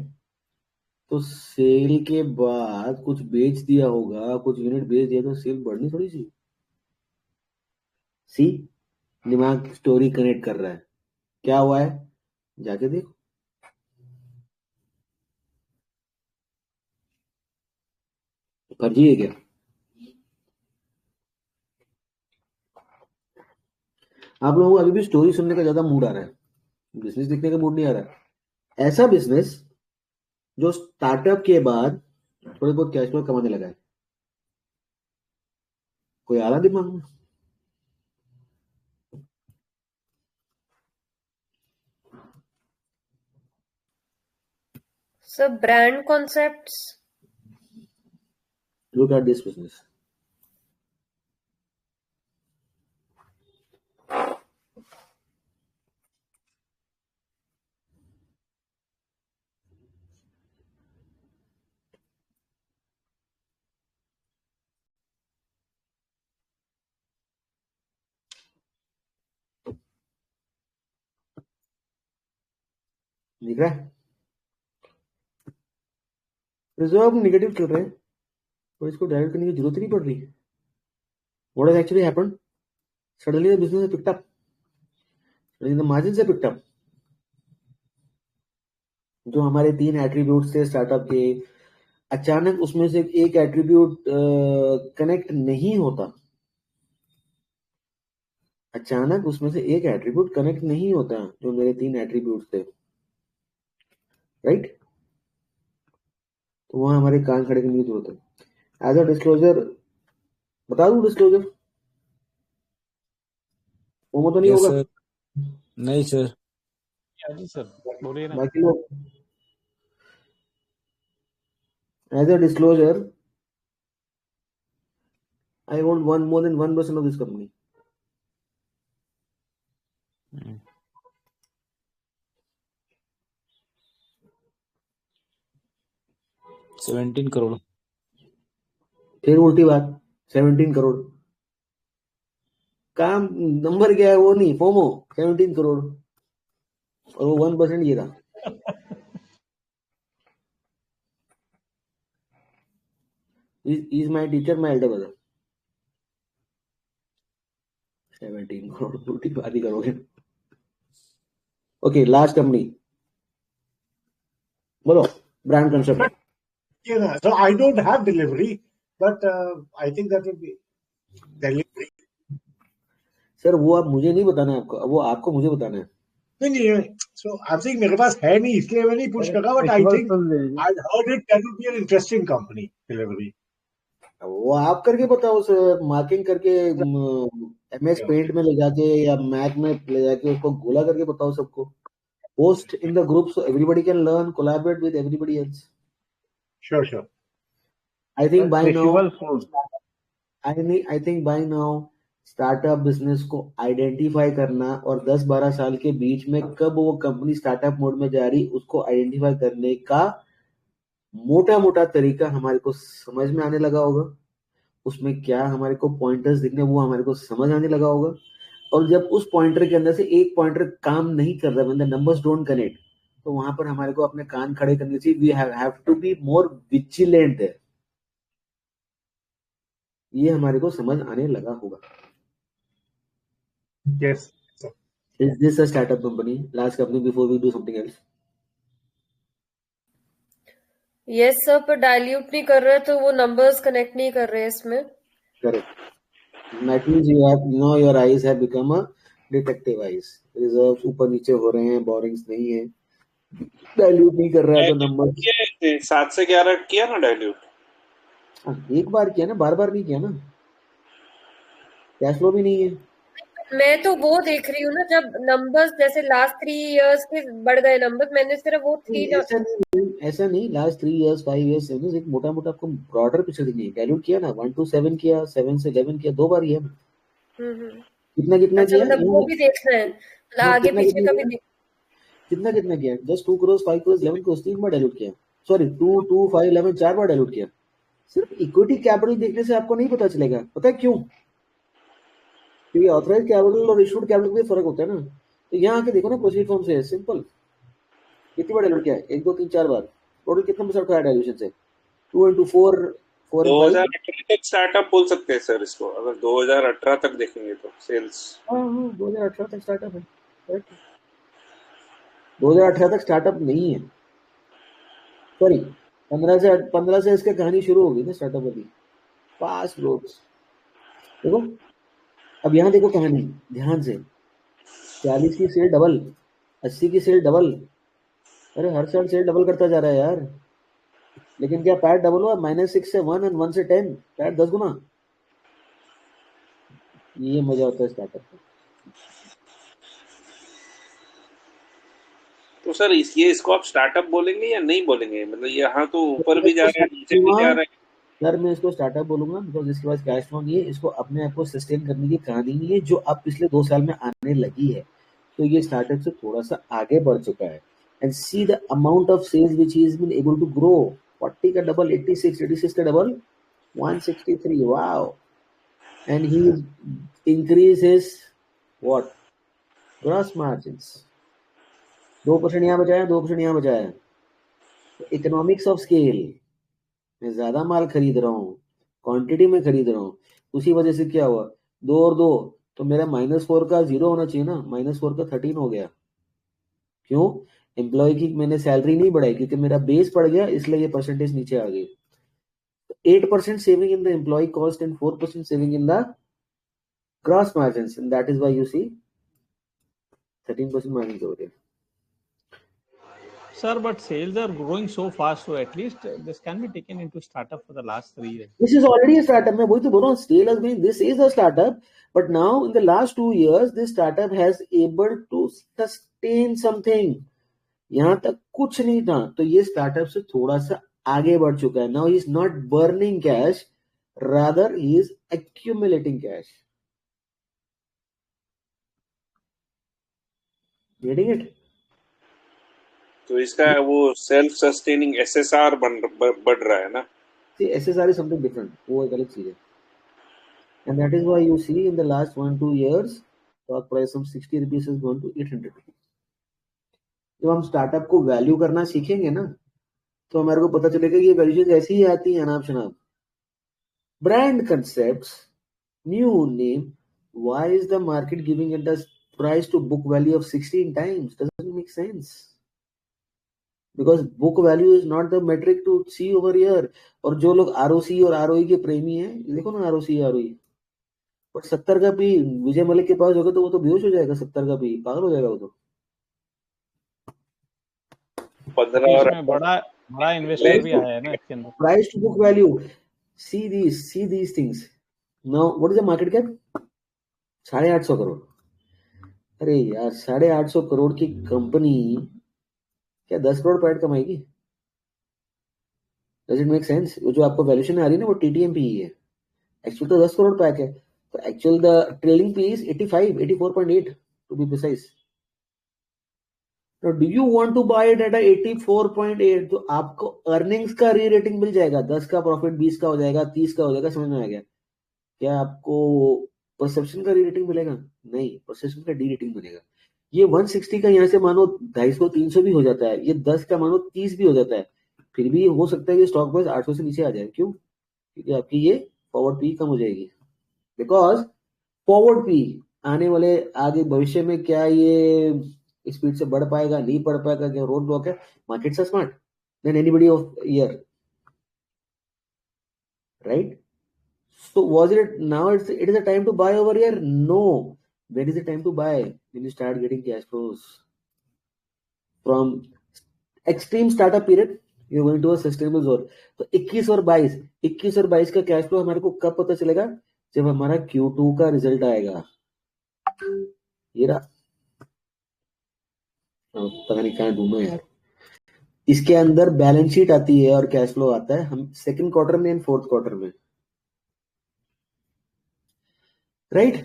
तो सेल के बाद कुछ बेच दिया होगा, कुछ यूनिट बेच दिया तो सेल बढ़नी थोड़ी सी। सी दिमाग स्टोरी कनेक्ट कर रहा है। क्या हुआ है जाके देखो। फर्जी है क्या? आप लोगों को अभी भी स्टोरी सुनने का ज्यादा मूड आ रहा है, बिजनेस देखने का मूड नहीं आ रहा। ऐसा बिजनेस जो स्टार्टअप के बाद थोड़े बहुत कैश फ्लो कमाने लगा है, कोई आ रहा दिमाग में? सब brand concepts. Look at this business. दिख रहा है? रिजर्व निगेटिव चल रहे हैं, तो इसको डायरेक्ट करने की जरूरत नहीं पड़ रही। What has actually happened? Suddenly the business has picked up. Suddenly the margins have picked up. जो हमारे 3 एट्रीब्यूट्स थे स्टार्टअप के, अचानक उसमें से एक एट्रीब्यूट कनेक्ट नहीं होता। अचानक उसमें से एक एट्रीब्यूट कनेक्ट नहीं होता, जो मेरे 3 एट्रीब्यूट्स थे, राइट? तो वहां हमारे कान खड़े करने की जरूरत है। एज अ डिस्क्लोजर बता दूं, डिस्क्लोजर वो तो नहीं होगा सर? नहीं सर। जी सर बोलिए ना। बाकी लोग as a disclosure I own more than 1% of this company. 17 crore. फिर उल्टी बात, 17 करोड़ काम नंबर क्या है वो नहीं, फोमो 17 करोड़। और वो 1% ये था। He's my teacher, my elder brother. 17 crore रोटी बात ही करोगे। ओके, लास्ट कंपनी बोलो, brand concept. So I don't have delivery, but I think that will be delivery. Sir वो आप मुझे नहीं बताना है, आपको वो आपको मुझे बताना है। नहीं, so I'm saying मेरे पास है नहीं, इसलिए मैं नहीं पूछ रहा, but I think I've heard it that would be an interesting company, delivery. वो आप करके बताओ सर, मार्किंग करके MS पेंट में ले जाके या मैक में ले जाके उसको गोला करके बताओ सबको। Post in the group so everybody can learn, collaborate with everybody else. Sure. I think by now startup business को आइडेंटिफाई करना और 10-12 साल के बीच में कब वो कंपनी स्टार्टअप मोड में जा रही, उसको आइडेंटिफाई करने का मोटा तरीका हमारे को समझ में आने लगा होगा। उसमें क्या हमारे को पॉइंटर्स दिखने, वो हमारे को समझ आने लगा होगा। और जब उस पॉइंटर के अंदर से एक पॉइंटर काम नहीं कर रहा, when the numbers don't connect, तो वहां पर हमारे को अपने कान खड़े करने चाहिए। We have to be more vigilant है। ये हमारे को समझ आने लगा होगा। Yes. Is this a startup company? Last company before we do something else. Yes sir, पर डाइल्यूट नहीं कर रहे तो वो नंबर्स कनेक्ट नहीं कर रहे इसमें। Correct. That means you have now your eyes have become a detective eyes. Reserves ऊपर नीचे हो रहे हैं, borrowings नहीं है, डाइल्यूट नहीं कर रहा है तो नंबर 7 से 11 किया ना डाइल्यूट। एक बार किया ना, बार नहीं किया ना। कैश फ्लो भी नहीं है। मैं तो वो देख रही हूँ ना, जब नंबर्स जैसे लास्ट 3 इयर्स के बढ़ गए नंबर्स, मैंने सिर्फ वो 3 ऐसा नहीं लास्ट 3 इयर्स 5 इयर्स 7 एक मोटा आपको ब्रॉडर पिक्चर दिखनी है। डाइल्यूट किया ना, 1 to 7 किया, 7 से 11 किया, 2 बार किया ना। कितना किया मतलब वो भी देखना है, आगे पीछे का भी कितना किया। जस्ट 2 crores 5 crores 11 crores 3 बार डाइल्यूट किया। सॉरी 2 2 5 11 4 बार डाइल्यूट किया। सिर्फ इक्विटी कैपिटल देखने से आपको नहीं पता चलेगा। पता है क्यों? क्योंकि ऑथराइज्ड कैपिटल और इशूड कैपिटल में फर्क होता है ना। तो यहाँ आके देखो ना, प्रोसीड फॉर्म से सिंपल कितनी बार डाइल्यूट किया है? 1 2 3 4 बार। टोटल कितना परसेंट उठाया डाइल्यूशन से? 2 into 4 2018 तक स्टार्टअप बोल सकते हैं सर इसको, अगर 2018 तक देखेंगे तो सेल्स। 2018 तक स्टार्टअप है। 2018 तक स्टार्टअप नहीं है, सॉरी 15 से इसकी कहानी शुरू होगी ना स्टार्टअप वाली। फास्ट ग्रोथ देखो। अब यहाँ देखो कहानी ध्यान से, 40 की सेल डबल, 80 की सेल डबल। अरे हर साल सेल डबल करता जा रहा है यार, लेकिन क्या पैट डबल हुआ? -6 से 1 और 1 से 10, पैट 10 गुना। ये मजा होता है स्टार्टअप का। तो सर इसको आप स्टार्टअप बोलेंगे या नहीं बोलेंगे? मतलब यहाँ तो ऊपर भी जा रहा है, नीचे भी जा रहा है। सर मैं इसको स्टार्टअप बोलूंगा बिकॉज इसके पास कैश फ्लो नहीं है, इसको अपने आप को सस्टेन करने की कहानी नहीं है जो अब पिछले 2 साल में आने लगी है। तो ये स्टार्टअप से थोड़ा सा आगे बढ़ चुका है। And see the amount of sales which he has been able to grow. 40 का डबल 86 का डबल 163, wow. And he increase his what gross margins. 2% यहाँ बचाया, 2% यहाँ बचाया। इकोनॉमिक्स ऑफ स्केल, मैं ज्यादा माल खरीद रहा हूँ, क्वांटिटी में खरीद रहा हूँ, उसी वजह से क्या हुआ 2 और 2 तो मेरा -4 का 0 होना चाहिए ना, -4 का 13 हो गया। क्यों? एम्प्लॉय की मैंने सैलरी नहीं बढ़ाई क्योंकि मेरा बेस बढ़ गया, इसलिए ये परसेंटेज नीचे आ गई। 8% saving in the employ cost and 4% saving in the gross margins, and that is why you see 13% margin हो गया। Sir, but sales are growing so fast, so at least this can be taken into startup for the last 3 years. This is already a startup. मैं वही तो बोल रहा हूँ, scale has been, this is a startup, but now in the last 2 years, this startup has able to sustain something. यहाँ तक कुछ नहीं था, तो ये startup से थोड़ा सा आगे बढ़ चुका है. Now he is not burning cash, rather he is accumulating cash. Getting it? तो इसका वो सेल्फ सस्टेनिंग SSR बढ़ रहा है ना। See, SSR is something different. वो एक अलग चीज है. And that is why you see in the last 1-2 years, stock price from 60 rupees has gone to 800 rupees. जब हम स्टार्टअप को वैल्यू करना सीखेंगे ना, तो हमारे को पता चलेगा ये वैल्यूज ऐसी ही आती है अनाप शनाप. Brand concepts, new name, why is the market giving it a price to book value of 16 times? Doesn't make sense. Because book value is not the metric to see over here. और जो लोग ROC और ROE के प्रेमी हैं, देखो ना ROC ROE, बट 70 का पी विजय मलिक के पास होगा तो वो तो बेहोश हो जाएगा. 70 का पी पागल हो जाएगा वो तो. 15 और बड़ा इन्वेस्टर भी आया है ना इसके अंदर. Price to book value, see these things. Now what is the market cap? 850 crore. अरे यार 850 करोड़ की कंपनी क्या 10 करोड़ पैट कमाएगी? Does it make sense? वो जो आपको वैल्यूएशन आ रही है ना वो TTM PE है. एक्चुअल तो 10 करोड़ पैक है. तो actual the trailing PE is 84.8 to be precise. Now do you want to buy it at 84.8? तो आपको अर्निंग्स का री रेटिंग मिल जाएगा. 10 का प्रॉफिट 20 का हो जाएगा, 30 का हो जाएगा. समझ में आ गया? क्या आपको परसेप्शन का री रेटिंग मिलेगा? नहीं, परसेप्शन का डी रेटिंग मिलेगा. ये 160 का यहाँ से मानो 250 300 भी हो जाता है, ये 10 का मानो 30 भी हो जाता है, फिर भी हो सकता है कि स्टॉक प्राइस 800 से नीचे आ जाए. क्यों? क्योंकि आपकी ये फॉरवर्ड पी कम हो जाएगी. बिकॉज फॉरवर्ड पी आने वाले आगे भविष्य में क्या ये स्पीड से बढ़ पाएगा, नहीं बढ़ पाएगा, क्या रोड ब्लॉक है? Markets are smart than anybody of year, right? So was it now it is a time to buy over here? No. When is the time to buy? When you start getting cash flows from extreme startup period, you're going to a sustainable zone. तो 21 और 22 का कैश फ्लो हमारे को कब पता चलेगा? जब हमारा Q2 का रिजल्ट आएगा. ये रहा, पता नहीं कहाँ ढूंढो यार. इसके अंदर बैलेंस शीट आती है और कैश फ्लो आता है हम सेकंड क्वार्टर में एंड फोर्थ क्वार्टर में, right?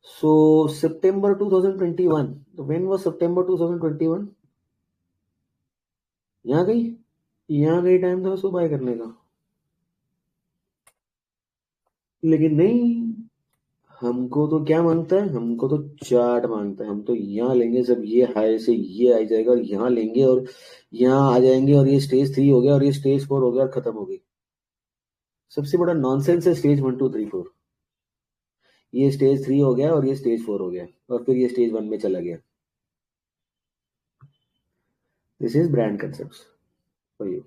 So September 2021. When was September 2021? यहाँ गई टाइम था उसको बाय करने का. लेकिन नहीं, हमको तो क्या मांगता है? हमको तो चार्ट मांगता है. हम तो यहाँ लेंगे, जब ये हाई से ये आ जाएगा और यहाँ लेंगे और यहाँ आ जाएंगे और ये स्टेज 3 हो गया और ये स्टेज 4 हो गया और खत्म हो गई. सबसे बड़ा नॉनसेंस है स्टेज 1 2 3 4. ये स्टेज 3 हो गया और ये स्टेज 4 हो गया और फिर ये स्टेज 1 में चला गया. This is brand concepts for you.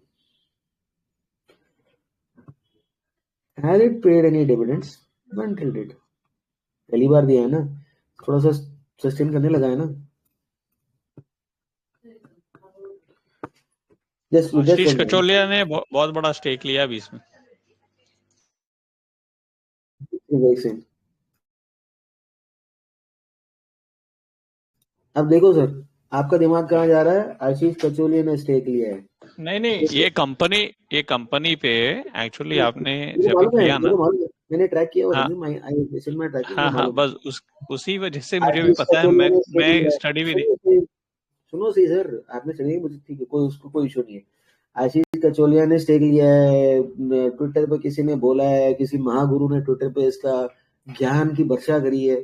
Has it paid any dividends? Not till date. पहली बार दिया है ना, थोड़ा सा सस्टेन करने लगा है ना. आशीष कचोलिया ने बहुत बड़ा स्टेक लिया अभी इसमें. अब देखो सर, आपका दिमाग कहाँ जा रहा है? आशीष कचोलिया ने स्टेक लिया है. नहीं, ये कंपनी पे एक्चुअली आपने जब किया ना, मैंने ट्रैक किया. हाँ, बस उसी वजह से मुझे भी पता है. मैं स्टडी भी नहीं. सुनो सही सर, आपने स्टडी मुझे ठीक है, कोई इशू नहीं है. आशीष कचोलिया ने स्टेक लिया है. ट्विटर पे किसी ने बोला है, किसी महागुरु ने ट्विटर पे इसका ज्ञान की वर्षा करी है.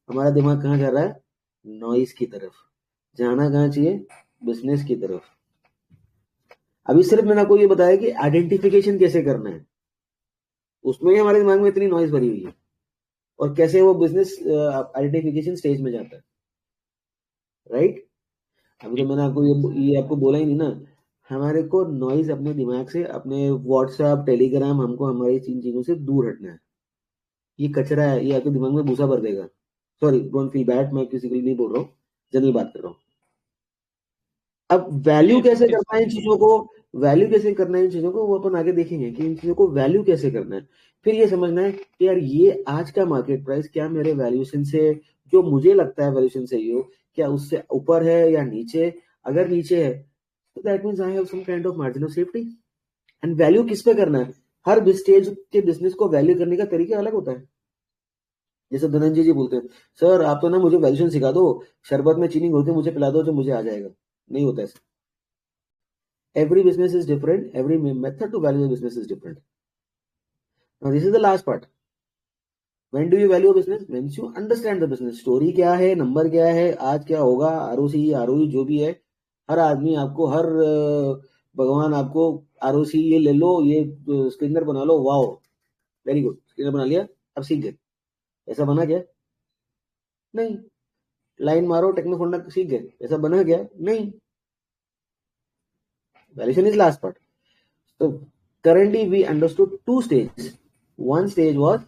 हमारा दिमाग कहाँ जा रहा है? नॉइस की तरफ. जाना कहाँ चाहिए? बिजनेस की तरफ. अभी सिर्फ मैंने आपको ये बताया कि आइडेंटिफिकेशन कैसे करना है, उसमें हमारे दिमाग में इतनी नॉइस भरी हुई है और कैसे वो बिजनेस आइडेंटिफिकेशन स्टेज में जाता है, राइट? अभी तो मैंने आपको ये आपको बोला ही नहीं ना. हमारे को नॉइज अपने दिमाग से, अपने व्हाट्सएप टेलीग्राम, हमको हमारी इन चीजों से दूर हटना है. ये कचरा है, ये आपके दिमाग में भूसा भर देगा. सॉरी, डोंट फील बैड, मैं किसी के लिए नहीं बोल रहा हूँ, जनरल बात कर रहा हूँ. अब वैल्यू कैसे करना है इन चीजों को, वो अपन आगे देखेंगे कि इन चीजों को वैल्यू कैसे करना है. फिर ये समझना है कि यार ये आज का मार्केट प्राइस क्या मेरे वैल्यूएशन से, जो मुझे लगता है वैल्यूएशन सही हो, क्या उससे ऊपर है या नीचे? अगर नीचे है तो that means I have some kind of margin of safety. And value किस पे करना है? हर स्टेज के बिजनेस को वैल्यू करने का तरीका अलग होता है. जैसे धनंजय जी बोलते हैं, सर आप तो ना मुझे वैल्यूएशन सिखा दो, शरबत में चीनी घोल के मुझे पिला दो जो मुझे आ जाएगा. नहीं होता ऐसा. Every business is different. Every method to value the business is different. Now this is the last part. When do you value a business? When you understand the business. Story क्या है, नंबर क्या है, आज क्या होगा, आरओसी आरओई जो भी है, हर आदमी आपको, हर भगवान आपको आरओसी ये ले लो, ये स्क्रीनर बना लो, वाओ वेरी गुड, स्क्रीनर बना लिया, अब सीख गए। ऐसा बना क्या? नहीं। लाइन मारो, टेक्नोफोंडा सीख गए, ऐसा बना क्या? नहीं। Valuation is last part. So currently we understood two stages. One stage was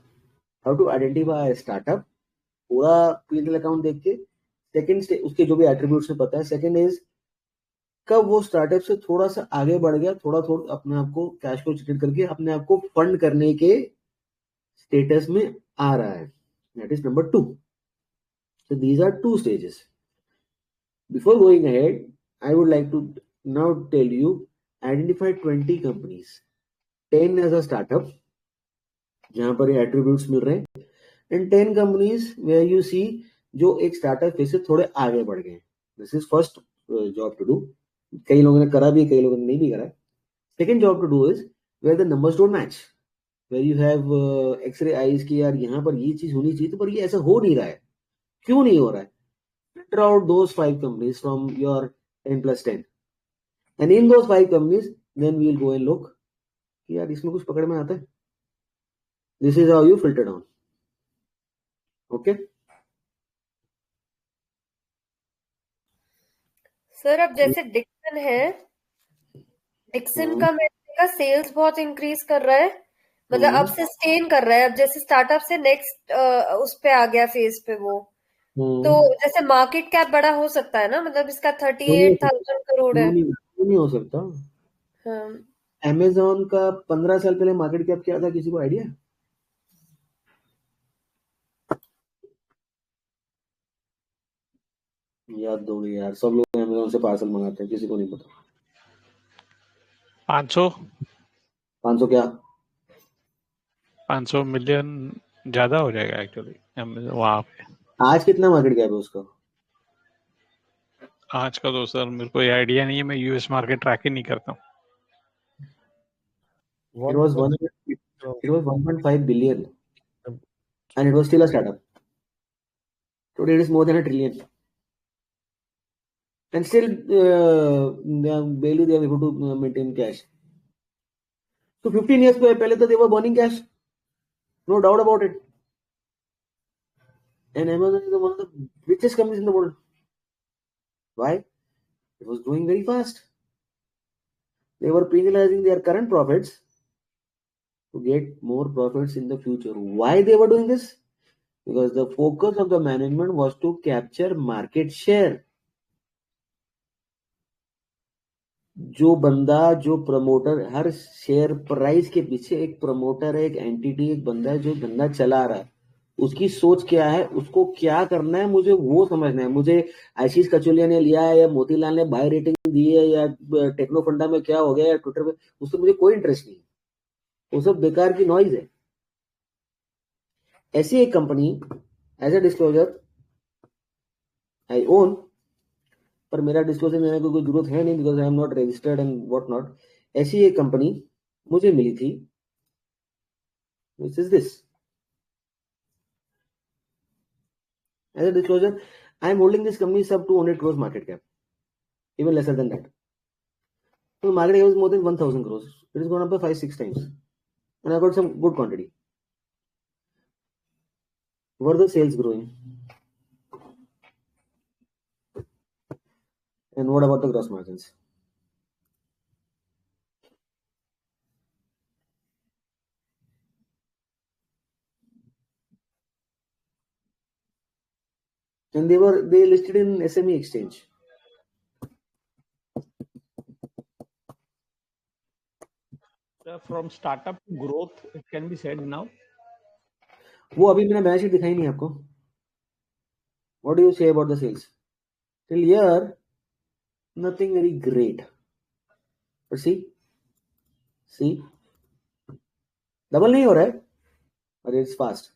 how to identify a startup, पूरा P&L अकाउंट देख के। सेकेंड स्टेज उसके जो भी एट्रीब्यूट्स में पता है। सेकेंड इज कब वो स्टार्टअप से थोड़ा सा आगे बढ़ गया, थोड़ा अपने आप को कैश फ्लो जनरेट करके अपने आप को फंड करने के स्टेटस में आ रहा है। That is number 2. So these are two stages. Before going ahead, I would like to now tell you, identify 20 companies, 10 as a startup जहां पर ये एट्रीब्यूट्स मिल रहे हैं, and 10 companies where you see जो एक स्टार्टअप फेज से थोड़े आगे बढ़ गए। This is first job to do. कई लोगों ने करा भी, कई लोगों ने नहीं भी करा। Second job to do is where the numbers don't match, where you have x-ray eyes की, यार यहाँ पर ये चीज होनी चाहिए, तो पर ये ऐसा हो नहीं रहा है, क्यों नहीं हो रहा है? Filter out those 5 companies from your 10+10, and in those 5 companies then we will go and look कि यार इसमें कुछ पकड़ में आता है। This is how you filter down. Okay? Sir अब जैसे डिक्सन है, डिक्सन का मैंने का सेल्स बहुत इंक्रीज कर रहा है, मतलब अब सस्टेन कर रहा है। अब जैसे स्टार्टअप से नेक्स्ट उस पे आ गया फेज पे वो, तो जैसे मार्केट कैप बड़ा हो सकता है ना, मतलब इसका 38,000 करोड़ है। नहीं हो सकता। अमेज़न का 15 साल पहले मार्केट कैप क्या था, किसी को आइडिया? याद दोगे यार, सब लोग अमेज़न से पार्सल मंगाते हैं, किसी को नहीं पता। 500 क्या? 500 मिलियन ज्यादा हो जाएगा एक्चुअली वहां पे। आज कितना मार्केट कैप है उसका? आज का तो सर मेरे को ये आइडिया नहीं है, मैं यूएस मार्केट ट्रैक ही नहीं करता हूँ। It was 1.5 billion and it was still a startup. Today it is more than $1 trillion. And still barely they are able to maintain cash. So 15 years पहले तो they were burning cash, no doubt about it. And Amazon is one of the richest companies in the world. Why? It was growing very fast. They were penalizing their current profits to get more profits in the future. Why they were doing this? Because the focus of the management was to capture market share. जो बंदा, जो प्रमोटर, हर शेयर प्राइस के पीछे एक प्रमोटर है, एक एंटिटी, एक बंदा है जो धंधा चला रहा है, उसकी सोच क्या है, उसको क्या करना है, मुझे वो समझना है। मुझे आशीष कचोलिया ने लिया है या मोतीलाल ने बाय रेटिंग दी है या टेक्नोफंडा में क्या हो गया या ट्विटर पे, उससे मुझे कोई इंटरेस्ट नहीं है, वो सब बेकार की नॉइज है। ऐसी एक company as a disclosure I own, पर मेरा डिस्क्लोजर देने की कोई जरूरत है नहीं, because I am not registered and what not. ऐसी एक कंपनी मुझे मिली थी, which is this. As a disclosure, I am holding this company sub 200 crores market cap, even lesser than that. So market cap is more than 1,000 crores. It has gone up by 5-6 times, and I got some good quantity. Were the sales growing? And what about the gross margins? And they listed in SME exchange. From startup to growth, it can be said now. वो अभी मैंने बैलेंस शीट दिखाई नहीं आपको। What do you say about the sales? Till here, nothing very great. But see, double नहीं हो रहा है, but it's fast.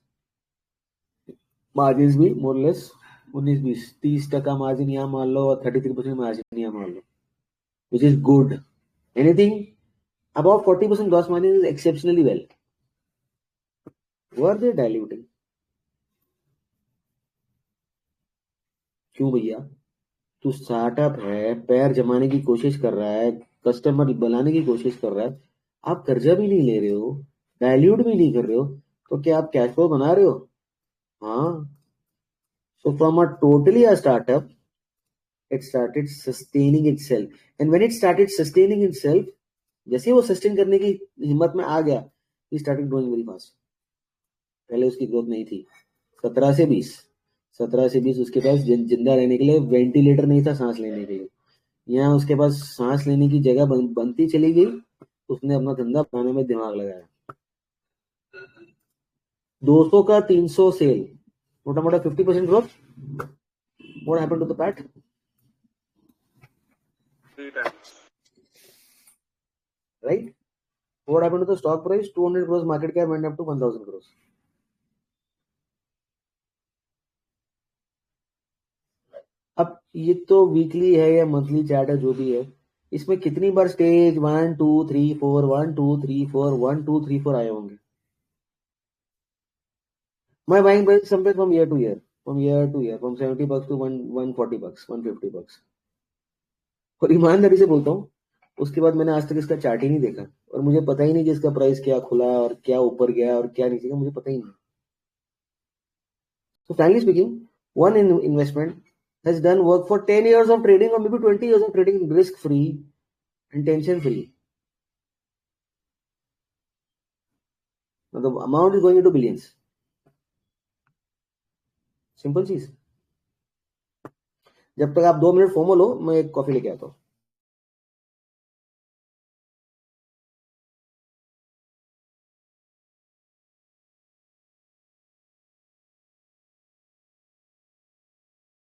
मार्जिन भी more or less 19-20-30% मार्जिन यहाँ मान लो और 33% मार्जिन यहाँ मान लो, which is good. Anything above 40% gross margin is exceptionally well. Were they diluting? क्यों भैया? तू स्टार्टअप है, पैर जमाने की कोशिश कर रहा है, कस्टमर बनाने की कोशिश कर रहा है, आप कर्जा भी नहीं ले रहे हो, डायल्यूट भी नहीं कर रहे हो, तो क्या आप कैश फ्लो बना रहे हो? हाँ. So from a totally a startup, it started sustaining itself. And when it started sustaining itself, जैसे वो सस्टेन करने की हिम्मत में आ गया, he started growing very fast. पहले उसकी ग्रोथ नहीं थी. 17 से 20 उसके पास जिंदा रहने के लिए वेंटिलेटर नहीं था, सांस लेने के लिए. यहाँ उसके पास सांस लेने की जगह बनती चली गई. उसने अपना धंधा बनाने में दिमाग लगाया. 200 का 300 सेल, मोटा मोटा 50% growth. What happened to the PAT? 3 times. Right? What happened to the stock price? 200 crores market cap went up to 1000 crores. अब ये तो वीकली है या मंथली चार्ट है, जो भी है, इसमें कितनी बार स्टेज 1 2 3 4 1 2 3 4 1 2 3 4 आए होंगे. My buying price somewhere from year to year, from $70 to $140, $150. और ईमानदारी से बोलता हूँ, उसके बाद मैंने आज तक इसका चार्ट ही नहीं देखा, और मुझे पता ही नहीं कि इसका प्राइस क्या खुला और क्या ऊपर गया और क्या नीचे गया, मुझे पता ही नहीं. So frankly speaking, one investment has done work for 10 years of trading or maybe 20 years of trading, risk free and tension free. Now the amount is going into billions. Simple चीज. जब तक आप 2 मिनट फोमो लो, मैं एक कॉफी लेके आता हूँ.